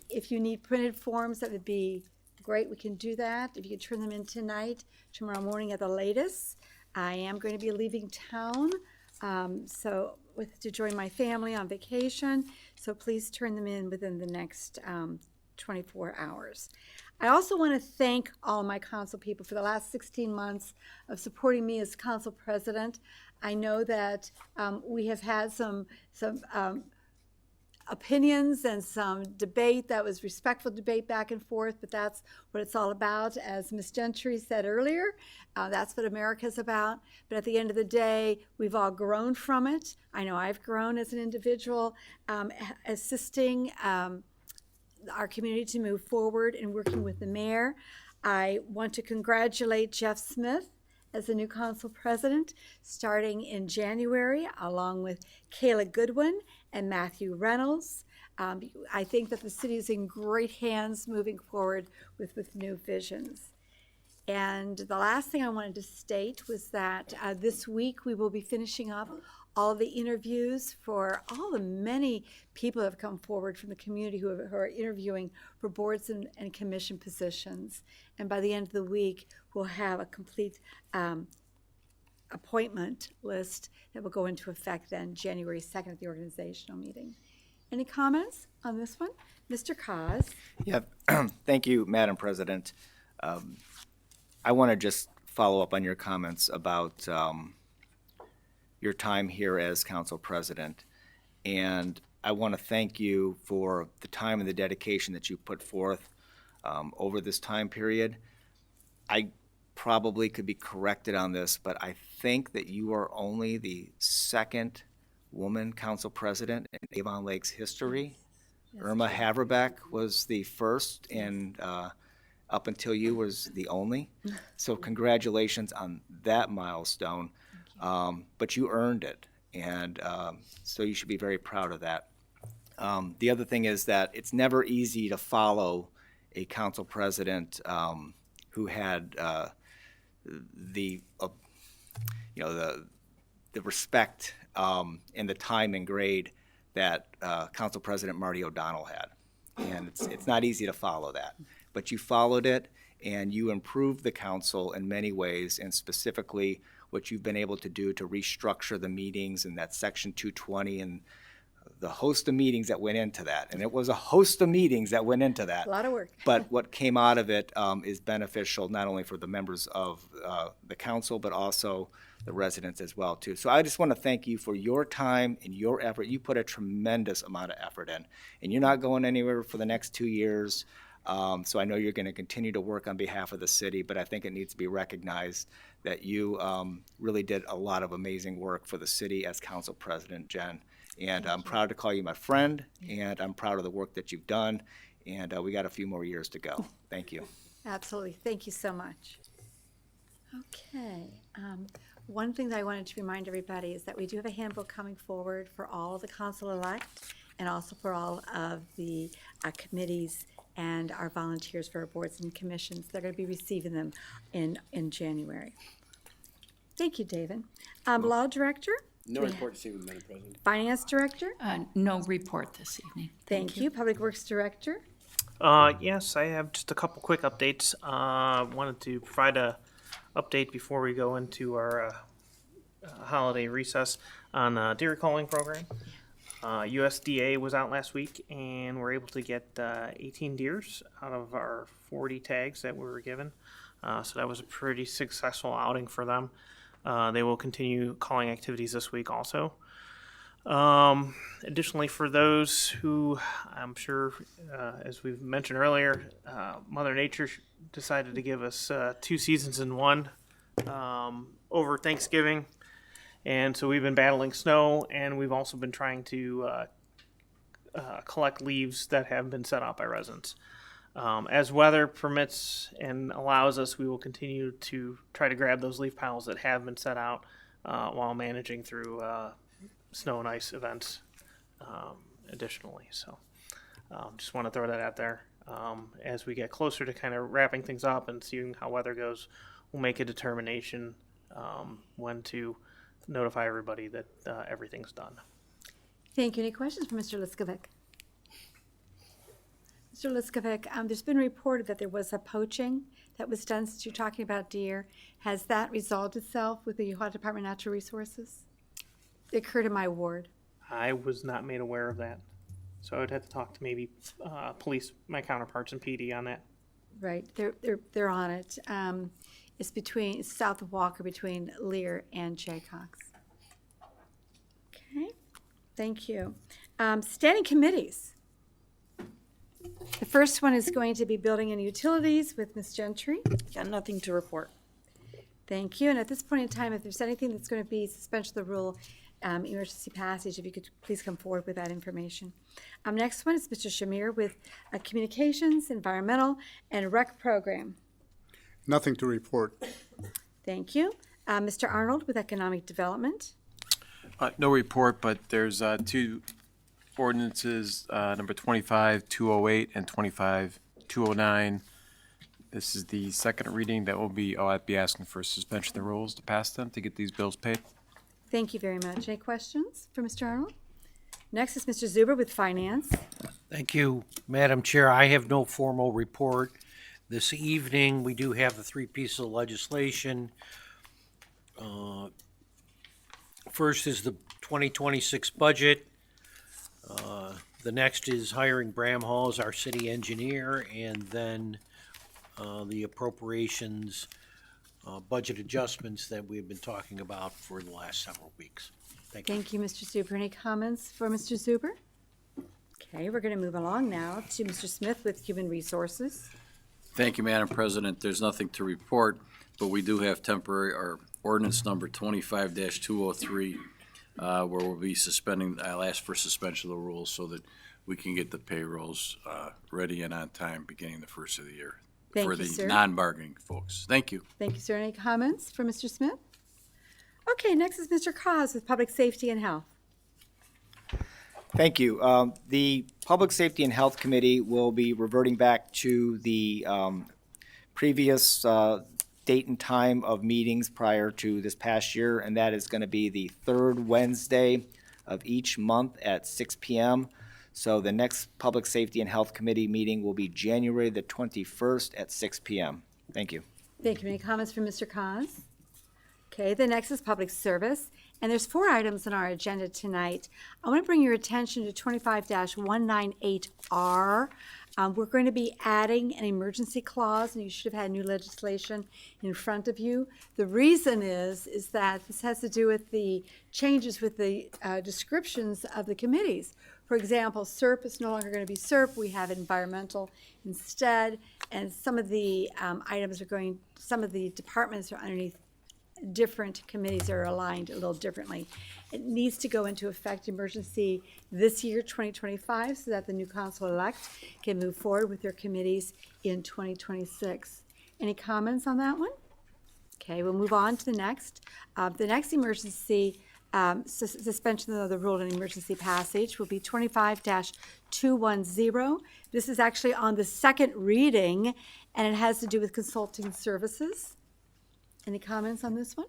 If you need printed forms, that would be great. We can do that. If you could turn them in tonight, tomorrow morning at the latest. I am going to be leaving town to join my family on vacation. So please turn them in within the next 24 hours. I also want to thank all of my council people for the last 16 months of supporting me as council president. I know that we have had some opinions and some debate that was respectful debate back and forth, but that's what it's all about. As Ms. Gentry said earlier, that's what America's about. But at the end of the day, we've all grown from it. I know I've grown as an individual, assisting our community to move forward and working with the mayor. I want to congratulate Jeff Smith as the new council president starting in January, along with Kayla Goodwin and Matthew Reynolds. I think that the city is in great hands moving forward with new visions. And the last thing I wanted to state was that this week we will be finishing up all of the interviews for all the many people who have come forward from the community who are interviewing for boards and commission positions. And by the end of the week, we'll have a complete appointment list that will go into effect then January 2nd at the organizational meeting. Any comments on this one? Mr. Kaz? Yeah, thank you, Madam President. I want to just follow up on your comments about your time here as council president. And I want to thank you for the time and the dedication that you put forth over this time period. I probably could be corrected on this, but I think that you are only the second woman council president in Avon Lake's history. Irma Haverbeck was the first, and up until you was the only. So congratulations on that milestone. But you earned it, and so you should be very proud of that. The other thing is that it's never easy to follow a council president who had the respect and the time and grade that Council President Marty O'Donnell had. And it's not easy to follow that. But you followed it, and you improved the council in many ways, and specifically what you've been able to do to restructure the meetings and that Section 220 and the host of meetings that went into that. And it was a host of meetings that went into that. A lot of work. But what came out of it is beneficial not only for the members of the council, but also the residents as well, too. So I just want to thank you for your time and your effort. You put a tremendous amount of effort in, and you're not going anywhere for the next 2 years. So I know you're going to continue to work on behalf of the city, but I think it needs to be recognized that you really did a lot of amazing work for the city as council president, Jen. And I'm proud to call you my friend, and I'm proud of the work that you've done. And we got a few more years to go. Thank you. Absolutely. Thank you so much. Okay. One thing that I wanted to remind everybody is that we do have a handbook coming forward for all of the council-elect and also for all of the committees and our volunteers for our boards and commissions. They're going to be receiving them in January. Thank you, David. Law Director? No report this evening, Madam President. Finance Director? No report this evening. Thank you. Public Works Director? Yes, I have just a couple quick updates. Wanted to provide a update before we go into our holiday recess on the deer calling program. USDA was out last week, and we're able to get 18 deers out of our 40 tags that we were given. So that was a pretty successful outing for them. They will continue calling activities this week also. Additionally, for those who, I'm sure, as we've mentioned earlier, Mother Nature decided to give us 2 seasons in one over Thanksgiving. And so we've been battling snow, and we've also been trying to collect leaves that have been set out by residents. As weather permits and allows us, we will continue to try to grab those leaf piles that have been set out while managing through snow and ice events additionally. So just want to throw that out there. As we get closer to kind of wrapping things up and seeing how weather goes, we'll make a determination when to notify everybody that everything's done. Thank you. Any questions for Mr. Liskovic? Mr. Liskovic, there's been reported that there was a poaching that was done since you're talking about deer. Has that resolved itself with the Ohio Department of Natural Resources? It occurred in my ward. I was not made aware of that. So I'd have to talk to maybe police, my counterparts in PD on that. Right, they're on it. It's south of Walker, between Lear and Jaycox. Okay, thank you. Standing committees. The first one is going to be Building and Utilities with Ms. Gentry. Got nothing to report. Thank you. And at this point in time, if there's anything that's going to be suspension of the rule, emergency passage, if you could please come forward with that information. Next one is Mr. Shamir with Communications, Environmental, and Rec Program. Nothing to report. Thank you. Mr. Arnold with Economic Development. No report, but there's 2 ordinances, number 25-208 and 25-209. This is the second reading that will be, I'd be asking for suspension of the rules to pass them to get these bills paid. Thank you very much. Any questions for Mr. Arnold? Next is Mr. Zuber with Finance. Thank you, Madam Chair. I have no formal report. This evening, we do have the 3 pieces of legislation. First is the 2026 budget. The next is hiring Bram Hall as our city engineer, and then the appropriations budget adjustments that we've been talking about for the last several weeks. Thank you. Thank you, Mr. Zuber. Any comments for Mr. Zuber? Okay, we're going to move along now to Mr. Smith with Human Resources. Thank you, Madam President. There's nothing to report, but we do have temporary, or ordinance number 25-203, where we'll be suspending, I'll ask for suspension of the rules so that we can get the payrolls ready and on time beginning the first of the year. Thank For you, the sir. non-bargaining folks. Thank you. Thank you, sir. Any comments for Mr. Smith? Okay, next is Mr. Cos with Public Safety and Health. Thank you. The Public Safety and Health Committee will be reverting back to the previous date and time of meetings prior to this past year, and that is going to be the third Wednesday of each month at 6 p.m. So the next Public Safety and Health Committee meeting will be January the 21st at 6 p.m. Thank you. Thank you. Any comments from Mr. Cos? Okay, the next is Public Service, and there's 4 items on our agenda tonight. I want to bring your attention to 25-198R. We're going to be adding an emergency clause, and you should have had new legislation in front of you. The reason is that this has to do with the changes with the descriptions of the committees. For example, SERP is no longer going to be SERP. We have environmental instead, and some of the items are going, some of the departments are underneath different committees are aligned a little differently. It needs to go into effect emergency this year, 2025, so that the new council-elect can move forward with their committees in 2026. Any comments on that one? Okay, we'll move on to the next. The next emergency suspension of the rule and emergency passage will be 25-210. This is actually on the second reading, and it has to do with consulting services. Any comments on this one?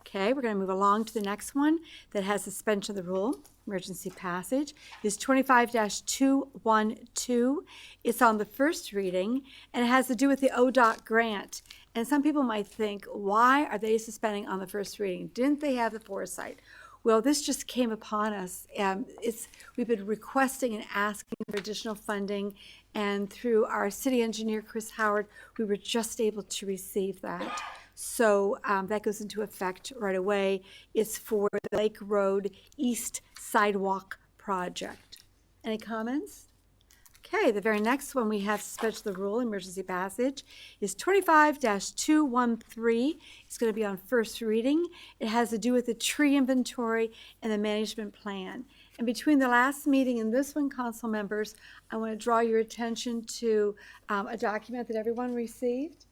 Okay, we're going to move along to the next one that has suspension of the rule, emergency passage, is 25-212. It's on the first reading, and it has to do with the ODOT grant. And some people might think, why are they suspending on the first reading? Didn't they have the foresight? Well, this just came upon us. We've been requesting and asking for additional funding, and through our city engineer, Chris Howard, we were just able to receive that. So that goes into effect right away. It's for the Lake Road East Sidewalk Project. Any comments? Okay, the very next one we have suspension of the rule, emergency passage, is 25-213. It's going to be on first reading. It has to do with the tree inventory and the management plan. And between the last meeting and this one, council members, I want to draw your attention to a document that everyone received.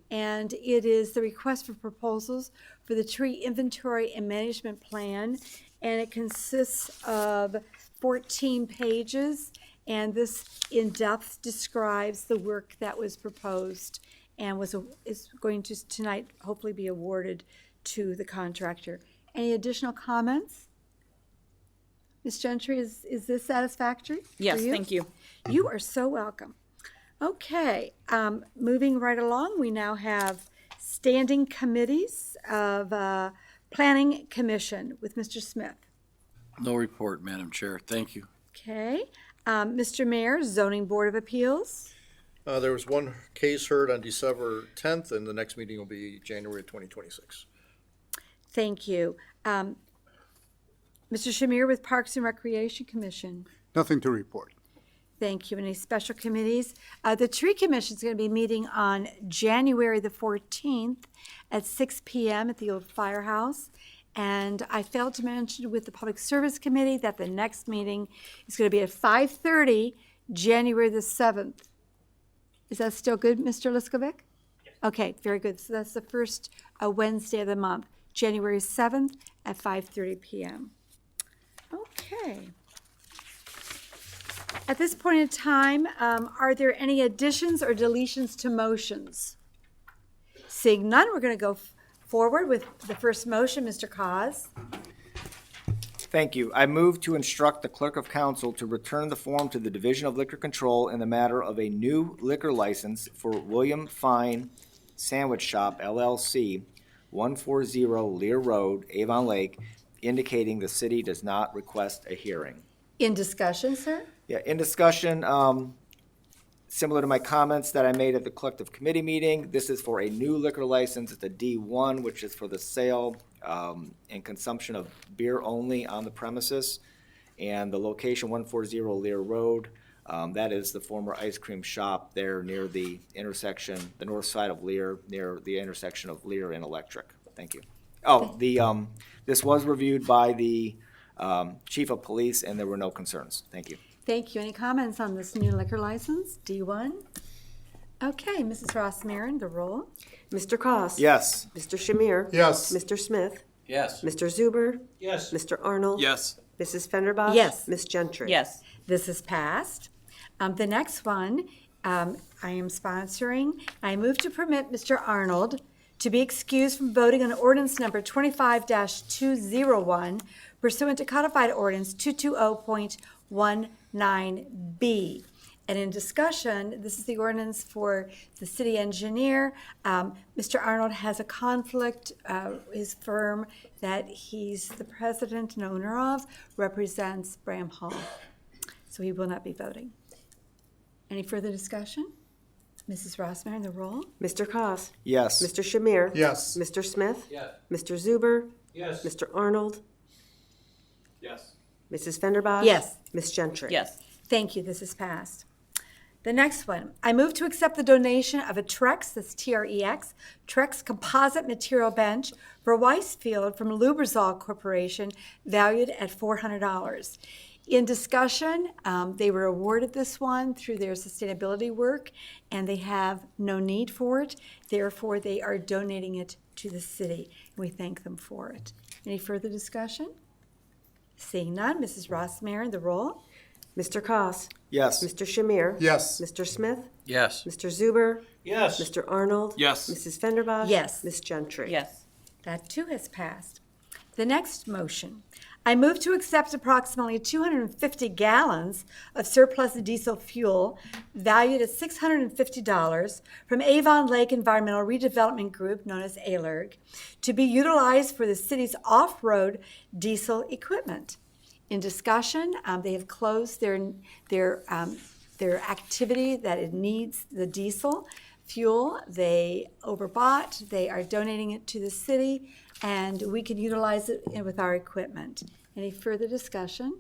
And it is the request for proposals for the tree inventory and management plan. And it consists of 14 pages. And this in-depth describes the work that was proposed and is going to tonight hopefully be awarded to the contractor. Any additional comments? Ms. Gentry, is this satisfactory? Yes, for you? thank you. You are so welcome. Okay, moving right along, we now have standing committees of Planning Commission with Mr. Smith. No report, Madam Chair. Thank you. Okay. Mr. Mayor, Zoning Board of Appeals. There was one case heard on December 10th, and the next meeting will be January 2026. Thank you. Mr. Shamir with Parks and Recreation Commission. Nothing to report. Thank you. Any special committees? The Tree Commission is going to be meeting on January the 14th at 6 p.m. at the old firehouse. And I failed to mention with the Public Service Committee that the next meeting is going to be at 5:30, January the 7th. Is that still good, Mr. Liskovic? Yes. Okay, very good. So that's the first Wednesday of the month, January 7th at 5:30 p.m. Okay. At this point in time, are there any additions or deletions to motions? Seeing none, we're going to go forward with the first motion, Mr. Cos. Thank you. I move to instruct the clerk of council to return the form to the Division of Liquor Control in the matter of a new liquor license for William Fine Sandwich Shop, LLC, 140 Lear Road, Avon Lake, indicating the city does not request a hearing. In discussion, sir? Yeah, in discussion, Similar to my comments that I made at the collective committee meeting, this is for a new liquor license. It's a D1, which is for the sale and consumption of beer only on the premises. And the location, 140 Lear Road, that is the former ice cream shop there near the intersection, the north side of Lear, near the intersection of Lear and Electric. Thank you. Oh, this was reviewed by the chief of police, and there were no concerns. Thank you. Thank you. Any comments on this new liquor license, D1? Okay, Mrs. Ross Marin, the roll. Mr. Koss. Yes. Mr. Shamir. Yes. Mr. Smith. Yes. Mr. Zuber. Yes. Mr. Arnold. Yes. Mrs. Fenderbosh. Yes. Ms. Gentry. Yes. This is passed. The next one, I am sponsoring. I move to permit Mr. Arnold to be excused from voting on ordinance number 25-201 pursuant to codified ordinance 220.19B. And in discussion, this is the ordinance for the city engineer. Mr. Arnold has a conflict. His firm that he's the president and owner of represents Bram Hall. So he will not be voting. Any further discussion? Mrs. Rossmarin, the roll. Mr. Koss. Yes. Mr. Shamir. Yes. Mr. Smith. Yes. Mr. Zuber. Yes. Mr. Arnold. Yes. Mrs. Fenderbosh. Yes. Ms. Gentry. Yes. Thank you. This is passed. The next one, I move to accept the donation of a Trex, that's Trex, Trex composite material bench for Weisfield from Lubrizol Corporation, valued at $400. In discussion, they were awarded this one through their sustainability work, and they have no need for it. Therefore, they are donating it to the city. We thank them for it. Any further discussion? Seeing none, Mrs. Rossmarin, the roll. Mr. Koss. Yes. Mr. Shamir. Yes. Mr. Smith. Yes. Mr. Zuber. Yes. Mr. Arnold. Yes. Mrs. Fenderbosh. Yes. Ms. Gentry. Yes. That too has passed. The next motion, I move to accept approximately 250 gallons of surplus diesel fuel valued at $650 from Avon Lake Environmental Redevelopment Group, known as ALERG, to be utilized for the city's off-road diesel equipment. In discussion, they have closed their activity that it needs the diesel fuel. They overbought. They are donating it to the city, and we can utilize it with our equipment. Any further discussion?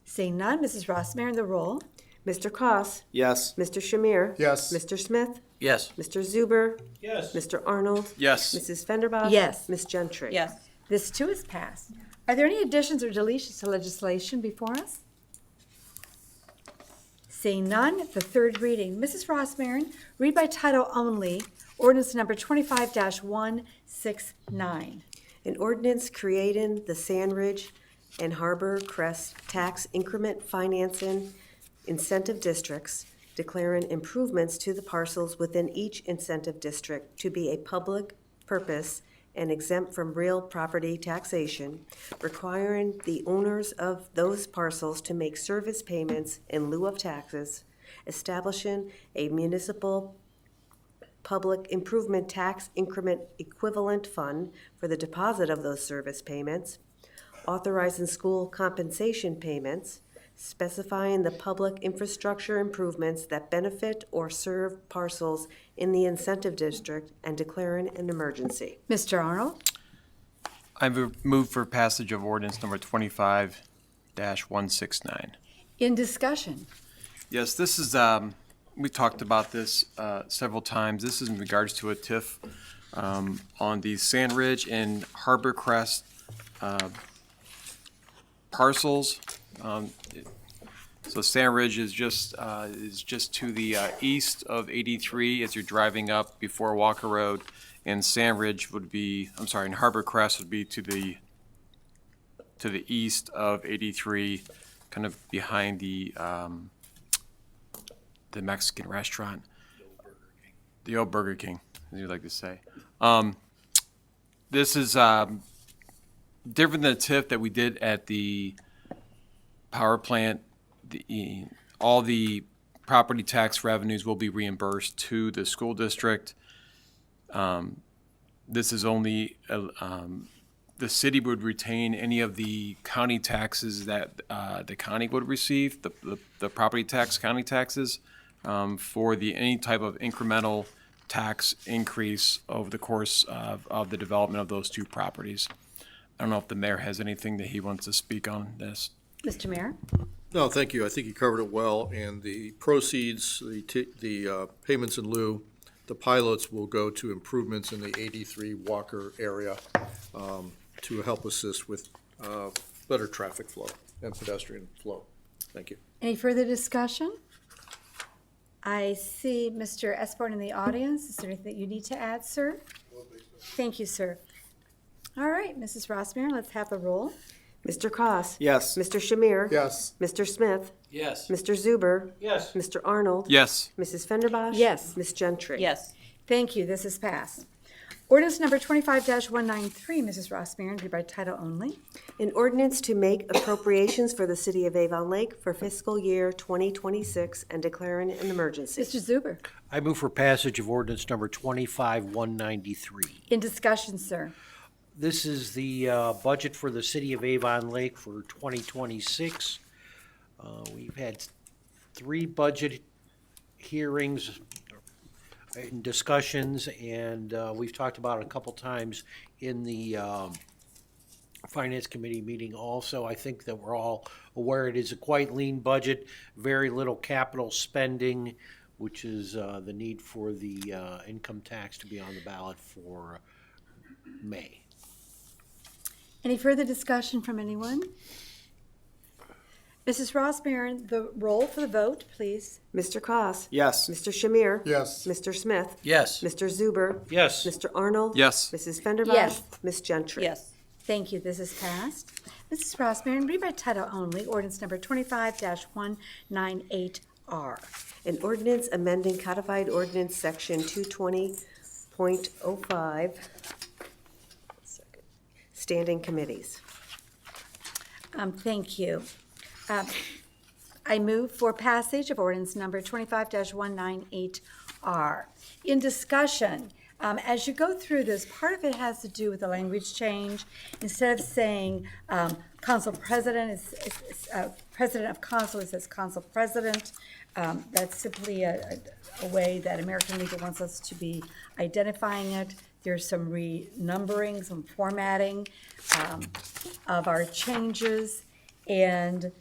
Seeing none, Mrs. Rossmarin, the roll. Mr. Koss. Yes. Mr. Shamir. Yes. Mr. Smith. Yes. Mr. Zuber. Yes. Mr. Arnold. Yes. Mrs. Fenderbosh. Yes. Ms. Gentry. Yes. This too is passed. Are there any additions or deletions to legislation before us? Seeing none, the third reading. Mrs. Rossmarin, read by title only, ordinance number 25-169. An ordinance creating the Sandridge and Harbor Crest Tax Increment Financing Incentive Districts, declaring improvements to the parcels within each incentive district to be a public purpose and exempt from real property taxation, requiring the owners of those parcels to make service payments in lieu of taxes, establishing a municipal public improvement tax increment equivalent fund for the deposit of those service payments, authorizing school compensation payments, specifying the public infrastructure improvements that benefit or serve parcels in the incentive district, and declaring an emergency. Mr. Arnold? I move for passage of ordinance number 25-169. In discussion. Yes, this is, we talked about this several times. This is in regards to a TIF on the Sandridge and Harbor Crest parcels. So Sandridge is just to the east of 83 as you're driving up before Walker Road, and Sandridge would be, and Harbor Crest would be to the east of 83, kind of behind the Mexican restaurant, the old Burger King, as you like to say. This is different than the TIF that we did at the power plant. All the property tax revenues will be reimbursed to the school district. This is only, the city would retain any of the county taxes that the county would receive, the property tax, county taxes. for any type of incremental tax increase over the course of the development of those two properties. I don't know if the mayor has anything that he wants to speak on this. Mr. Mayor? No, thank you. I think you covered it well, and the proceeds, the payments in lieu, the pilots will go to improvements in the 83 Walker area to help assist with better traffic flow and pedestrian flow. Thank you. Any further discussion? I see Mr. Esborn in the audience. Is there anything that you need to add, sir? Thank you, sir. All right, Mrs. Rossmarin, let's have the roll. Mr. Koss. Yes. Mr. Shamir. Yes. Mr. Smith. Yes. Mr. Zuber. Yes. Mr. Arnold. Yes. Mrs. Fenderbosh. Yes. Ms. Gentry. Yes. Thank you, this is passed. Ordinance number 25-193, Mrs. Rossmarin, read by title only. An ordinance to make appropriations for the city of Avon Lake for fiscal year 2026 and declaring an emergency. Mr. Zuber. I move for passage of ordinance number 25-193. In discussion, sir. This is the budget for the city of Avon Lake for 2026. We've had 3 budget hearings and discussions, and we've talked about it a couple times in the Finance Committee meeting also. I think that we're all aware it is a quite lean budget, very little capital spending, which is the need for the income tax to be on the ballot for May. Any further discussion from anyone? Mrs. Rossmarin, the roll for the vote, please. Mr. Koss. Yes. Mr. Shamir. Yes. Mr. Smith. Yes. Mr. Zuber. Yes. Mr. Arnold. Yes. Mrs. Fenderbosh. Yes. Ms. Gentry. Yes. Thank you, this is passed. Mrs. Rossmarin, read by title only, ordinance number 25-198R. An ordinance amending codified ordinance section 220.05, standing committees. Thank you. I move for passage of ordinance number 25-198R. In discussion, as you go through this, part of it has to do with the language change. Instead of saying council president, it's president of council, it says council president. That's simply a way that American Legal wants us to be identifying it. There's some renumbering, some formatting of our changes. And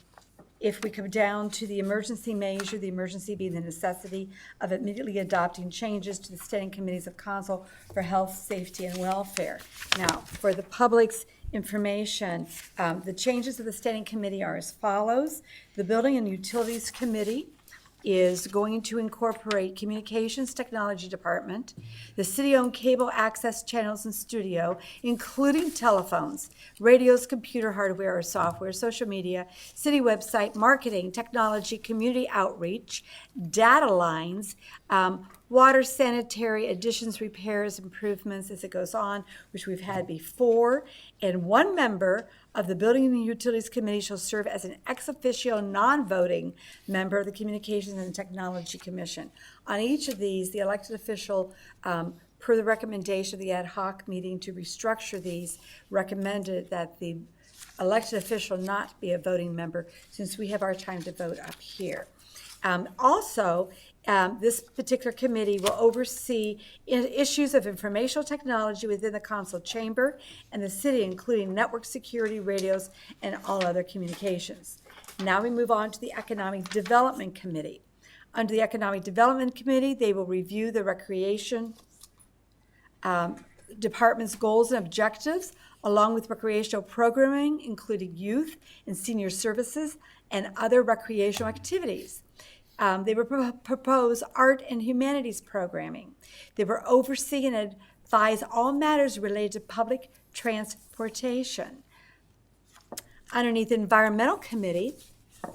if we come down to the emergency measure, the emergency being the necessity of immediately adopting changes to the standing committees of council for health, safety, and welfare. Now, for the public's information, the changes of the standing committee are as follows. The Building and Utilities Committee is going to incorporate Communications Technology Department, the city-owned cable access channels and studio, including telephones, radios, computer hardware or software, social media, city website, marketing, technology, community outreach, data lines, water, sanitary additions, repairs, improvements, as it goes on, which we've had before. And one member of the Building and Utilities Committee shall serve as an ex officio non-voting member of the Communications and Technology Commission. On each of these, the elected official, per the recommendation of the ad hoc meeting to restructure these, recommended that the elected official not be a voting member, since we have our time to vote up here. Also, this particular committee will oversee issues of informational technology within the council chamber and the city, including network security, radios, and all other communications. Now we move on to the Economic Development Committee. Under the Economic Development Committee, they will review the recreation department's goals and objectives, along with recreational programming, including youth and senior services and other recreational activities. They will propose art and humanities programming. They will oversee and advise all matters related to public transportation. Underneath the Environmental Committee,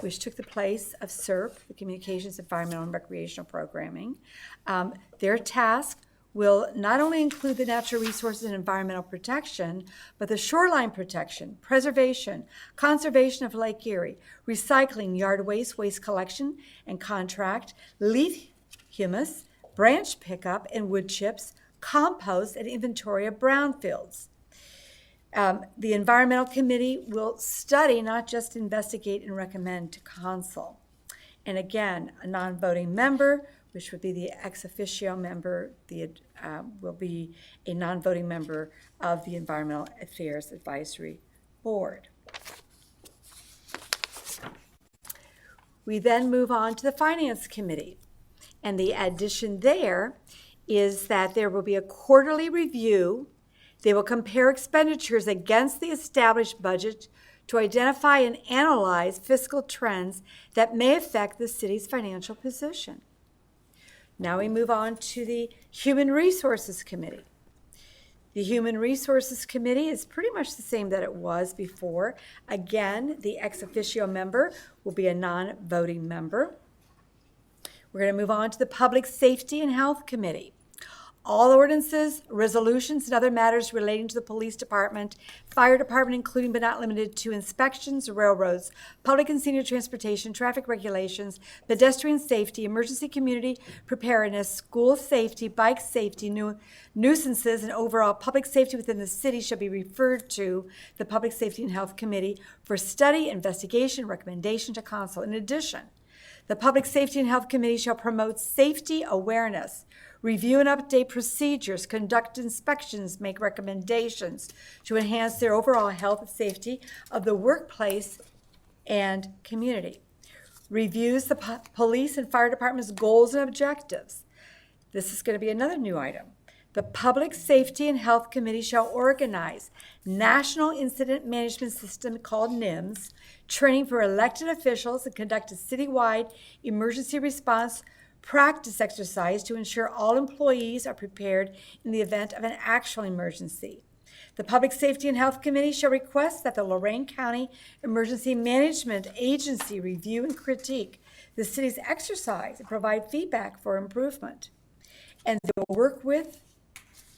which took the place of CERP, the Communications, Environmental, and Recreational Programming, their task will not only include the natural resources and environmental protection, but the shoreline protection, preservation, conservation of Lake Erie, recycling, yard waste, waste collection and contract, leaf humus, branch pickup and wood chips, compost, and inventory of brownfields. The Environmental Committee will study, not just investigate and recommend to council. And again, a non-voting member, which would be the ex officio member, will be a non-voting member of the Environmental Affairs Advisory Board. We then move on to the Finance Committee. And the addition there is that there will be a quarterly review. They will compare expenditures against the established budget to identify and analyze fiscal trends that may affect the city's financial position. Now we move on to the Human Resources Committee. The Human Resources Committee is pretty much the same that it was before. Again, the ex officio member will be a non-voting member. We're going to move on to the Public Safety and Health Committee. All ordinances, resolutions, and other matters relating to the police department, fire department, including but not limited to inspections, railroads, public and senior transportation, traffic regulations, pedestrian safety, emergency community preparedness, school safety, bike safety, nuisances, and overall public safety within the city shall be referred to the Public Safety and Health Committee for study, investigation, recommendation to council. In addition, the Public Safety and Health Committee shall promote safety awareness, review and update procedures, conduct inspections, make recommendations to enhance their overall health and safety of the workplace and community. Reviews the police and fire department's goals and objectives. This is going to be another new item. The Public Safety and Health Committee shall organize National Incident Management System, called NIMS, training for elected officials, and conduct a citywide emergency response practice exercise to ensure all employees are prepared in the event of an actual emergency. The Public Safety and Health Committee shall request that the Lorain County Emergency Management Agency review and critique the city's exercise and provide feedback for improvement. And they will work with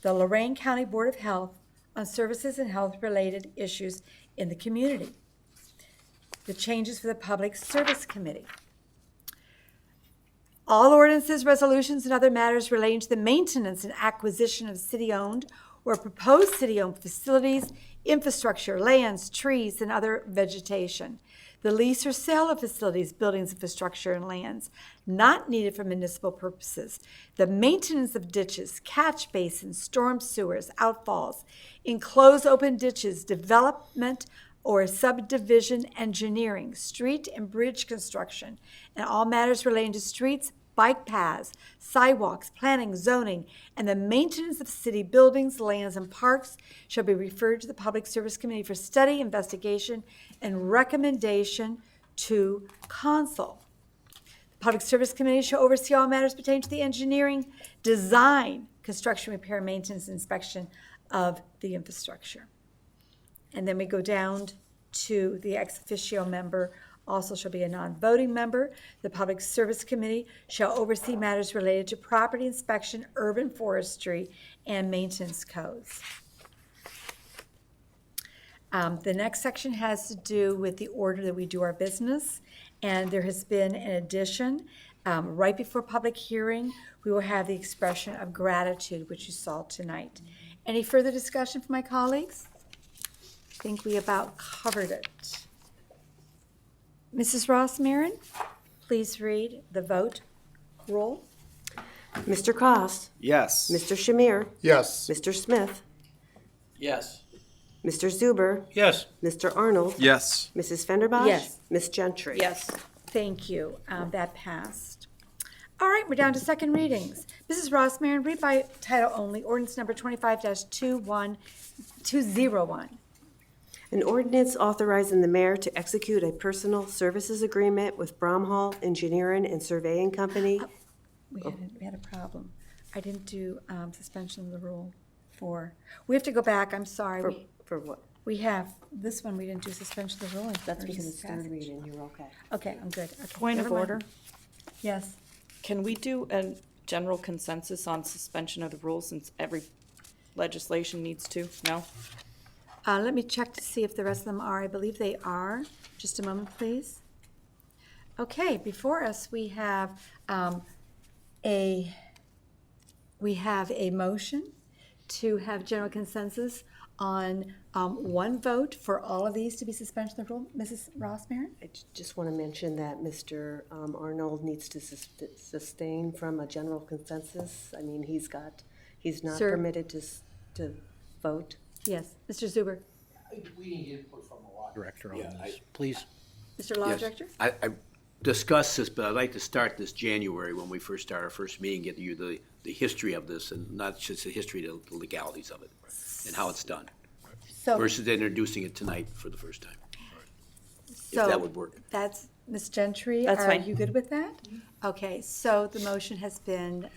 the Lorain County Board of Health on services and health-related issues in the community. The changes for the Public Service Committee. All ordinances, resolutions, and other matters relating to the maintenance and acquisition of city-owned or proposed city-owned facilities, infrastructure, lands, trees, and other vegetation. The lease or sale of facilities, buildings, infrastructure, and lands not needed for municipal purposes. The maintenance of ditches, catch basins, storm sewers, outfalls, enclosed open ditches, development or subdivision engineering, street and bridge construction, and all matters relating to streets, bike paths, sidewalks, planning, zoning, and the maintenance of city buildings, lands, and parks shall be referred to the Public Service Committee for study, investigation, and recommendation to council. The Public Service Committee shall oversee all matters pertaining to the engineering, design, construction, repair, maintenance, and inspection of the infrastructure. And then we go down to the ex officio member, also shall be a non-voting member. The Public Service Committee shall oversee matters related to property inspection, urban forestry, and maintenance codes. The next section has to do with the order that we do our business, and there has been an addition. Right before public hearing, we will have the expression of gratitude, which you saw tonight. Any further discussion from my colleagues? I think we about covered it. Mrs. Ross-Marin, please read the vote roll. Mr. Koss. Yes. Mr. Shamir. Yes. Mr. Smith. Yes. Mr. Zuber. Yes. Mr. Arnold. Yes. Mrs. Fenderbosh. Yes. Ms. Gentry. Yes. Thank you. That passed. All right, we're down to second readings. Mrs. Ross-Marin, read by title only, ordinance number 25-201. An ordinance authorizing the mayor to execute a personal services agreement with Bromhall Engineering and Surveying Company. We had a problem. I didn't do suspension of the rule for, we have to go back, I'm sorry. For what? We have, this one, we didn't do suspension of the rule. That's because it's third reading, you're okay. Okay, I'm good. Okay, Point of never mind. order. Yes. Can we do a general consensus on suspension of the rules since every legislation needs to? No? Let me check to see if the rest of them are. I believe they are. Just a moment, please. Okay, before us, we have a motion to have general consensus on one vote for all of these to be suspended of the rule. Mrs. Rossmarin? I just want to mention that Mr. Arnold needs to sustain from a general consensus. I mean, he's not Sir? permitted to vote. Yes. Mr. Zuber? We need input from the law director on Yeah, this, please. Mr. Law Yes. Director? I discussed this, but I'd like to start this January when we first start our first meeting, get you the history of this and not just the history, the legalities of it and how it's done So, versus introducing it tonight for the first time. so that would work. That's, Ms. Gentry, That's are fine. you good with that? Okay, so the motion has been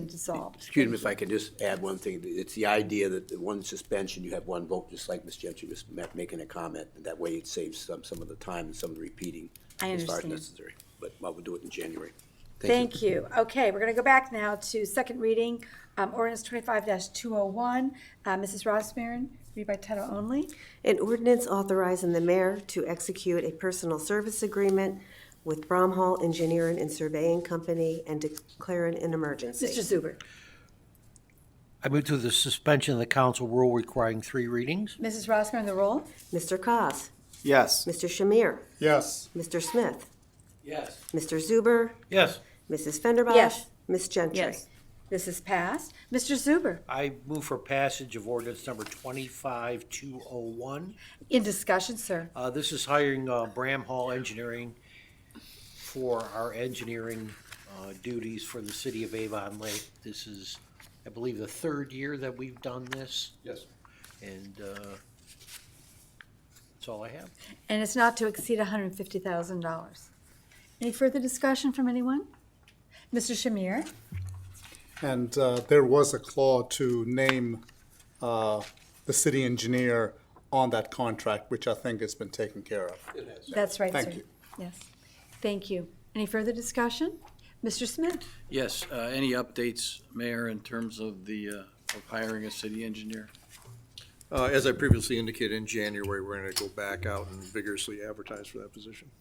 dissolved. Excuse me if I could just add one thing. It's the idea that the one suspension, you have one vote, just like Ms. Gentry was making a comment. And that way it saves some of the time and some of the repeating I as far as understand. necessary. But we'll do it in January. Thank you. Okay, we're going to go back now to second reading, ordinance 25-201. Mrs. Rossmarin, read by title only. An ordinance authorizing the mayor to execute a personal service agreement with Bromhall Engineering and Surveying Company and declaring an emergency. Mr. Zuber. I move to the suspension of the council rule requiring 3 readings. Mrs. Rossmarin, the roll. Mr. Cos? Yes. Mr. Shamir? Yes. Mr. Smith? Yes. Mr. Zuber? Yes. Mrs. Fenderbosh? Yes. Ms. Gentry? Yes. This is passed. Mr. Zuber. I move for passage of ordinance number 25-201. In discussion, sir. This is hiring Bramhall Engineering for our engineering duties for the city of Avon Lake. This is, I believe, the 3rd year that we've done this, Yes. and that's all I have. And it's not to exceed $150,000. Any further discussion from anyone? Mr. Shamir? And there was a clause to name the city engineer on that contract, which I think has been taken care of. That's right, sir. Thank you. Yes. Thank you. Any further discussion? Mr. Smith? Yes, any updates, Mayor, in terms of of hiring a city engineer? As I previously indicated, in January, we're going to go back out and vigorously advertise for that position.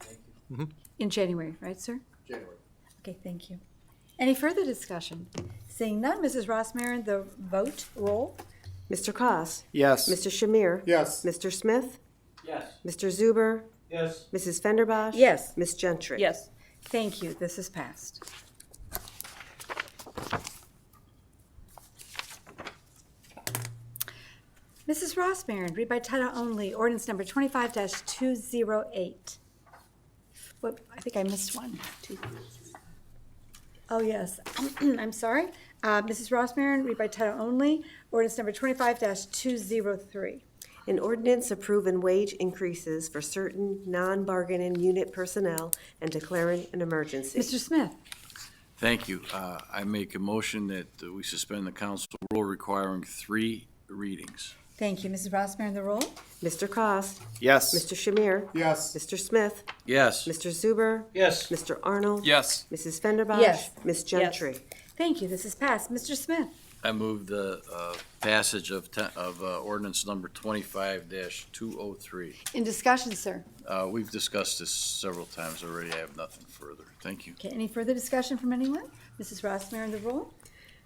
In January, right, sir? January. Okay, thank you. Any further discussion? Seeing none, Mrs. Rossmarin, the vote roll. Mr. Cos? Yes. Mr. Shamir? Yes. Mr. Smith? Yes. Mr. Zuber? Yes. Mrs. Fenderbosh? Yes. Ms. Gentry? Yes. Thank you. This is passed. Mrs. Rossmarin, read by title only, ordinance number 25-208. What, I think I missed one. Oh, yes. I'm sorry. Mrs. Rossmarin, read by title only, ordinance number 25-203. An ordinance approving wage increases for certain non-bargaining unit personnel and declaring an emergency. Mr. Smith? Thank you. I make a motion that we suspend the council rule requiring 3 readings. Thank you. Mrs. Rossmarin, the roll. Mr. Cos? Yes. Mr. Shamir? Yes. Mr. Smith? Yes. Mr. Zuber? Yes. Mr. Arnold? Yes. Mrs. Fenderbosh? Yes. Ms. Gentry? Thank you. This is passed. Mr. Smith? I move the passage of ordinance number 25-203. In discussion, sir. We've discussed this several times already. I have nothing further. Thank you. Okay, any further discussion from anyone? Mrs. Rossmarin, the roll.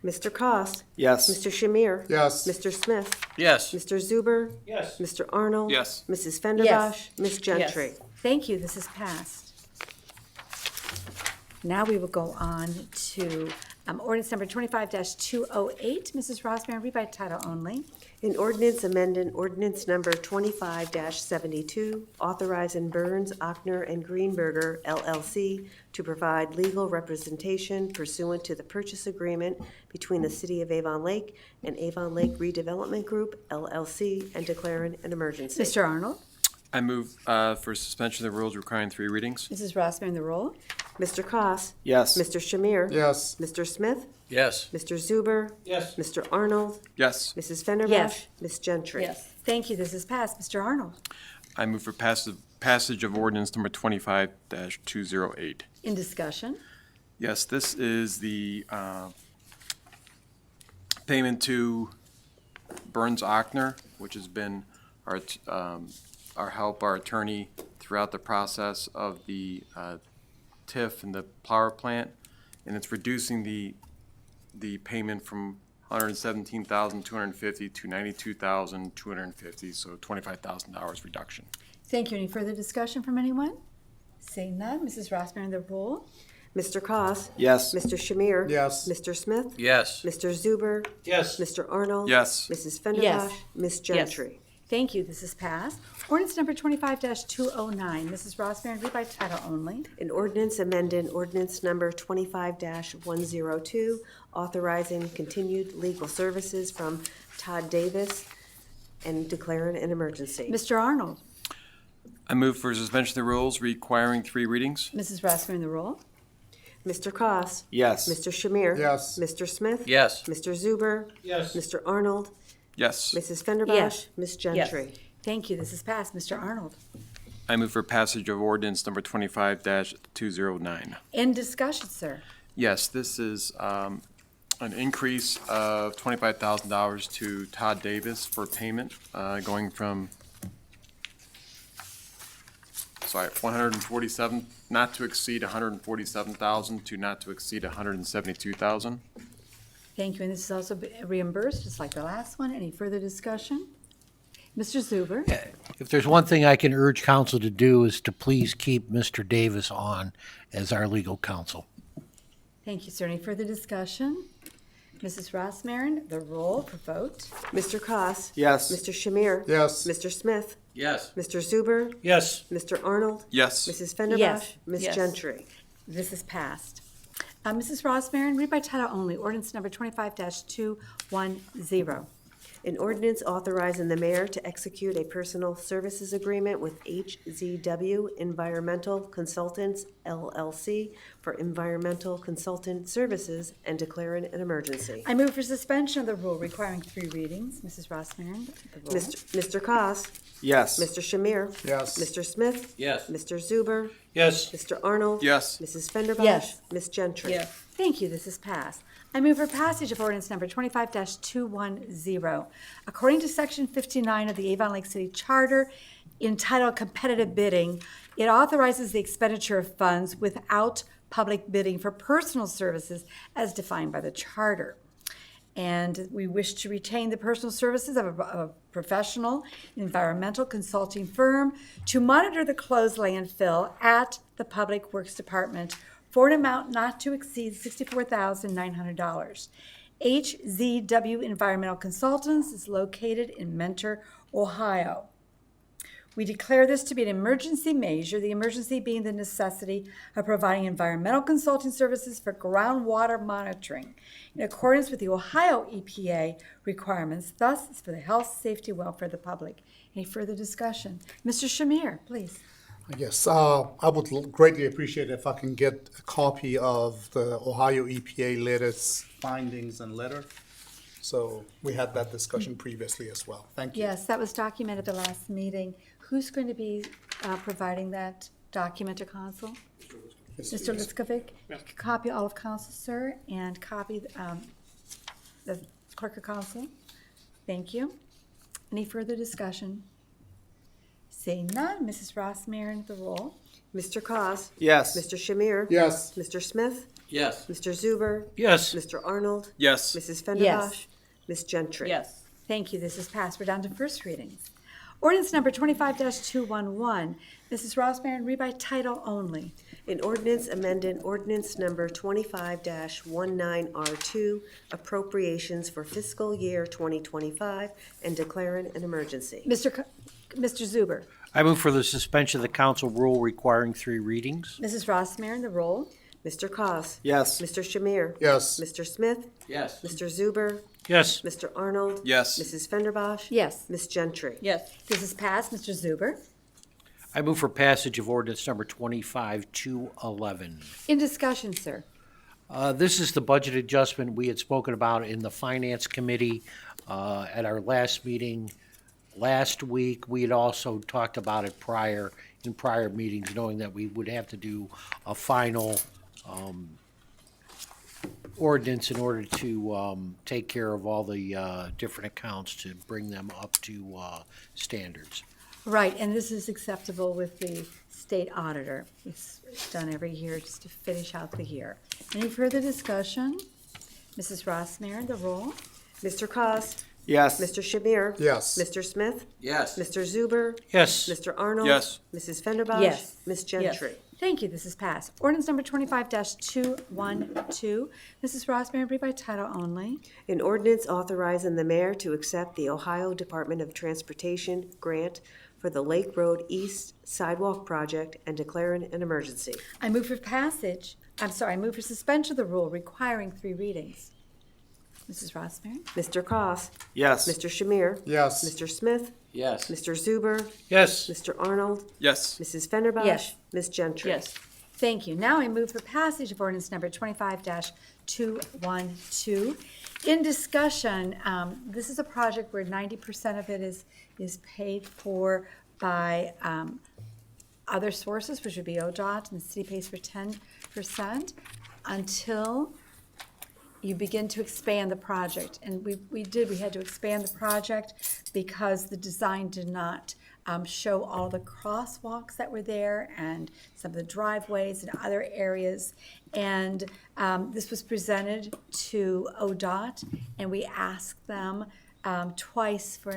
Mr. Cos? Yes. Mr. Shamir? Yes. Mr. Smith? Yes. Mr. Zuber? Yes. Mr. Arnold? Yes. Mrs. Fenderbosh? Yes. Ms. Gentry? Yes. Thank you. This is passed. Now we will go on to ordinance number 25-208. Mrs. Rossmarin, read by title only. An ordinance amending ordinance number 25-72, authorizing Burns, Ochsner, and Greenberger LLC to provide legal representation pursuant to the purchase agreement between the City of Avon Lake and Avon Lake Redevelopment Group LLC and declaring an emergency. Mr. Arnold. I move for suspension of the rules requiring 3 readings. Mrs. Rossmarin, the roll. Mr. Cos? Yes. Mr. Shamir? Yes. Mr. Smith? Yes. Mr. Zuber? Yes. Mr. Arnold? Yes. Mrs. Fenderbosh? Yes. Ms. Gentry? Yes. Thank you. This is passed. Mr. Arnold. I move for passage of ordinance number 25-208. In discussion. Yes, this is the payment to Burns Ochsner, which has been our help, our attorney throughout the process of the TIF and the power plant, and it's reducing the payment from $117,250 to $92,250, so $25,000 reduction. Thank you. Any further discussion from anyone? Seeing none, Mrs. Rossmarin, the roll. Mr. Koss. Yes. Mr. Shamir. Yes. Mr. Smith. Yes. Mr. Zuber. Yes. Mr. Arnold. Yes. Mrs. Fenderbosh. Yes. Ms. Gentry. Thank you. This is passed. Ordinance number 25-209. Mrs. Rossmarin, read by title only. An ordinance amending ordinance number 25-102, authorizing continued legal services from Todd Davis and declaring an emergency. Mr. Arnold. I move for suspension of the rules requiring 3 readings. Mrs. Rossmarin, the roll. Mr. Koss. Yes. Mr. Shamir. Yes. Mr. Smith. Yes. Mr. Zuber. Yes. Mr. Arnold. Yes. Mrs. Fenderbosh. Yes. Ms. Gentry. Thank you. This is passed. Mr. Arnold. I move for passage of ordinance number 25-209. In discussion, sir. Yes, this is an increase of $25,000 to Todd Davis for payment, going from, 147, not to exceed 147,000 to not to exceed 172,000. Thank you. And this is also reimbursed, just like the last one. Any further discussion? Mr. Zuber. If there's one thing I can urge council to do is to please keep Mr. Davis on as our legal counsel. Thank you, sir. Any further discussion? Mrs. Rossmarin, the roll for vote. Mr. Koss. Yes. Mr. Shamir. Yes. Mr. Smith. Yes. Mr. Zuber. Yes. Mr. Arnold. Yes. Mrs. Fenderbosh. Yes. Ms. Yes. Gentry. This is passed. Mrs. Rossmarin, read by title only. Ordinance number 25-210. An ordinance authorizing the mayor to execute a personal services agreement with HZW Environmental Consultants, LLC, for environmental consultant services and declaring an emergency. I move for suspension of the rule requiring 3 readings. Mrs. Rossmarin, the roll. Mr. Koss. Yes. Mr. Shamir. Yes. Mr. Smith. Yes. Mr. Zuber. Yes. Mr. Arnold. Yes. Mrs. Fenderbosh. Yes. Ms. Gentry. Thank you. This is passed. I move for passage of ordinance number 25-210. According to Section 59 of the Avon Lake City Charter, entitled Competitive Bidding, it authorizes the expenditure of funds without public bidding for personal services as defined by the charter. And we wish to retain the personal services of a professional environmental consulting firm to monitor the closed landfill at the Public Works Department for an amount not to exceed $64,900. HZW Environmental Consultants is located in Mentor, Ohio. We declare this to be an emergency measure, the emergency being the necessity of providing environmental consulting services for groundwater monitoring in accordance with the Ohio EPA requirements, thus it's for the health, safety, welfare of the public. Any further discussion? Mr. Shamir, please. Yes, I would greatly appreciate if I can get a copy of the Ohio EPA latest findings and letter. So we had that discussion previously as well. Thank you. Yes, that was documented at the last meeting. Who's going to be providing that document to council? Mr. Liskovic? Copy all of council, sir, and copy the clerk of council. Thank you. Any further discussion? Seeing none, Mrs. Rossmarin, the roll. Mr. Koss. Yes. Mr. Shamir. Yes. Mr. Smith. Yes. Mr. Zuber. Yes. Mr. Arnold. Yes. Mrs. Fenderbosh. Yes. Ms. Gentry. Yes. Thank you. This is passed. We're down to first readings. Ordinance number 25-211. Mrs. Rossmarin, read by title only. An ordinance amending ordinance number 25-19R2, appropriations for fiscal year 2025 and declaring an emergency. Mr. Zuber. I move for the suspension of the council rule requiring 3 readings. Mrs. Rossmarin, the roll. Mr. Koss. Yes. Mr. Shamir. Yes. Mr. Smith. Yes. Mr. Zuber. Yes. Mr. Arnold. Yes. Mrs. Fenderbosh. Yes. Ms. Gentry. Yes. This is passed. Mr. Zuber. I move for passage of ordinance number 25-211. In discussion, sir. This is the budget adjustment we had spoken about in the Finance Committee at our last meeting last week. We had also talked about it in prior meetings, knowing that we would have to do a final ordinance in order to take care of all the different accounts to bring them up to standards. Right, and this is acceptable with the state auditor. It's done every year just to finish out the year. Any further discussion? Mrs. Rossmarin, the roll. Mr. Cos? Yes. Mr. Shamir? Yes. Mr. Smith? Yes. Mr. Zuber? Yes. Mr. Arnold? Yes. Mrs. Fenderbosh? Yes. Ms. Gentry? Thank you, this is passed. Ordinance number 25-212. Mrs. Ross, may I read by title only? An ordinance authorizing the mayor to accept the Ohio Department of Transportation grant for the Lake Road East Sidewalk Project and declaring an emergency. I move for suspension of the rule requiring 3 readings. Mrs. Rossmarin? Mr. Cos? Yes. Mr. Shamir? Yes. Mr. Smith? Yes. Mr. Zuber? Yes. Mr. Arnold? Yes. Mrs. Fenderbosh? Yes. Ms. Gentry? Yes. Thank you. Now I move for passage of ordinance number 25-212. In discussion, this is a project where 90% of it is paid for by other sources, which would be ODOT, and the city pays for 10% until you begin to expand the project. And we had to expand the project because the design did not show all the crosswalks that were there and some of the driveways and other areas. And this was presented to ODOT, and we asked them twice for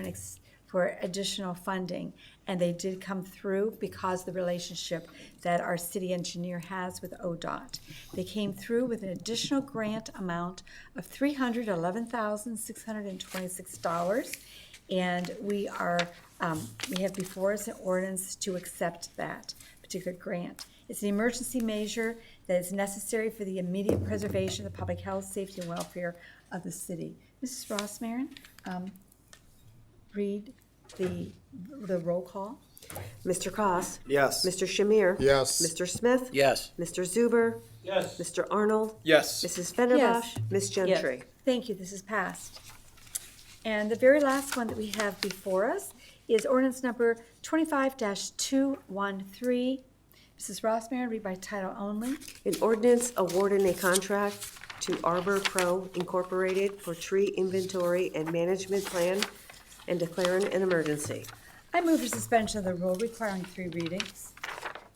additional funding. And they did come through because of the relationship that our city engineer has with ODOT. They came through with an additional grant amount of $311,626. And we have before us an ordinance to accept that particular grant. It's an emergency measure that is necessary for the immediate preservation of the public health, safety, and welfare of the city. Mrs. Rossmarin, read the roll call. Mr. Cos? Yes. Mr. Shamir? Yes. Mr. Smith? Yes. Mr. Zuber? Yes. Mr. Arnold? Yes. Mrs. Fenderbosh? Yes. Ms. Gentry? Thank you, this is passed. And the very last one that we have before us is ordinance number 25-213. Mrs. Rossmarin, read by title only. An ordinance awarding a contract to Arbor Pro Incorporated for tree inventory and management plan and declaring an emergency. I move for suspension of the rule requiring 3 readings.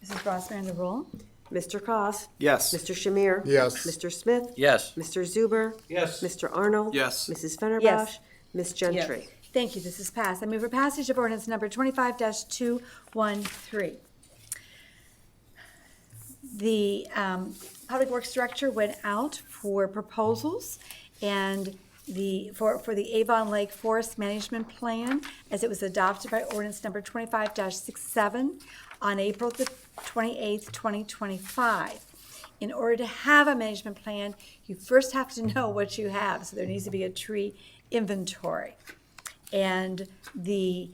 Mrs. Rossmarin, the roll. Mr. Cos? Yes. Mr. Shamir? Yes. Mr. Smith? Yes. Mr. Zuber? Yes. Mr. Arnold? Yes. Mrs. Fenderbosh? Yes. Ms. Gentry? Thank you, this is passed. I move for passage of ordinance number 25-213. The Public Works Director went out for proposals and for the Avon Lake Forest Management Plan as it was adopted by ordinance number 25-67 on April the 28th, 2025. In order to have a management plan, you first have to know what you have. So there needs to be a tree inventory. And the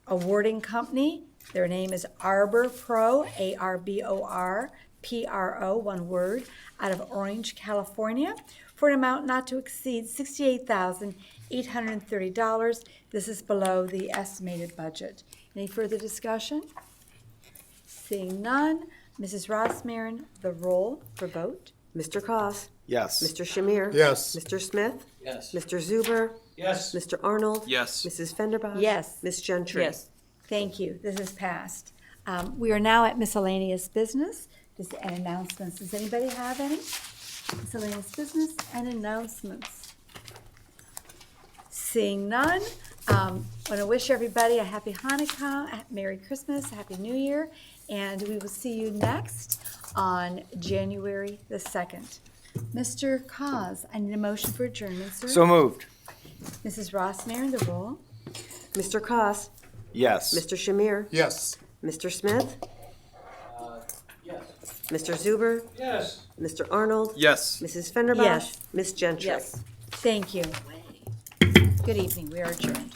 awarding company, their name is Arbor Pro, ARBOR, PRO, one word, out of Orange, California, for an amount not to exceed $68,830. This is below the estimated budget. Any further discussion? Seeing none, Mrs. Rossmarin, the roll for vote. Mr. Cos? Yes. Mr. Shamir? Yes. Mr. Smith? Yes. Mr. Zuber? Yes. Mr. Arnold? Yes. Mrs. Fenderbosh? Yes. Ms. Gentry? Yes. Thank you. This is passed. We are now at miscellaneous business and announcements. Does anybody have any? Miscellaneous business and announcements. Seeing none, I want to wish everybody a happy Hanukkah, a Merry Christmas, a Happy New Year, and we will see you next on January the 2nd. Mr. Cos, I need a motion for adjournment, sir. So moved. Mrs. Rossmarin, the roll. Mr. Cos? Yes. Mr. Shamir? Yes. Mr. Smith? Yes. Mr. Zuber? Yes. Mr. Arnold? Yes. Mrs. Fenderbosh? Yes. Ms. Gentry? Yes. Thank you. Good evening. We are adjourned.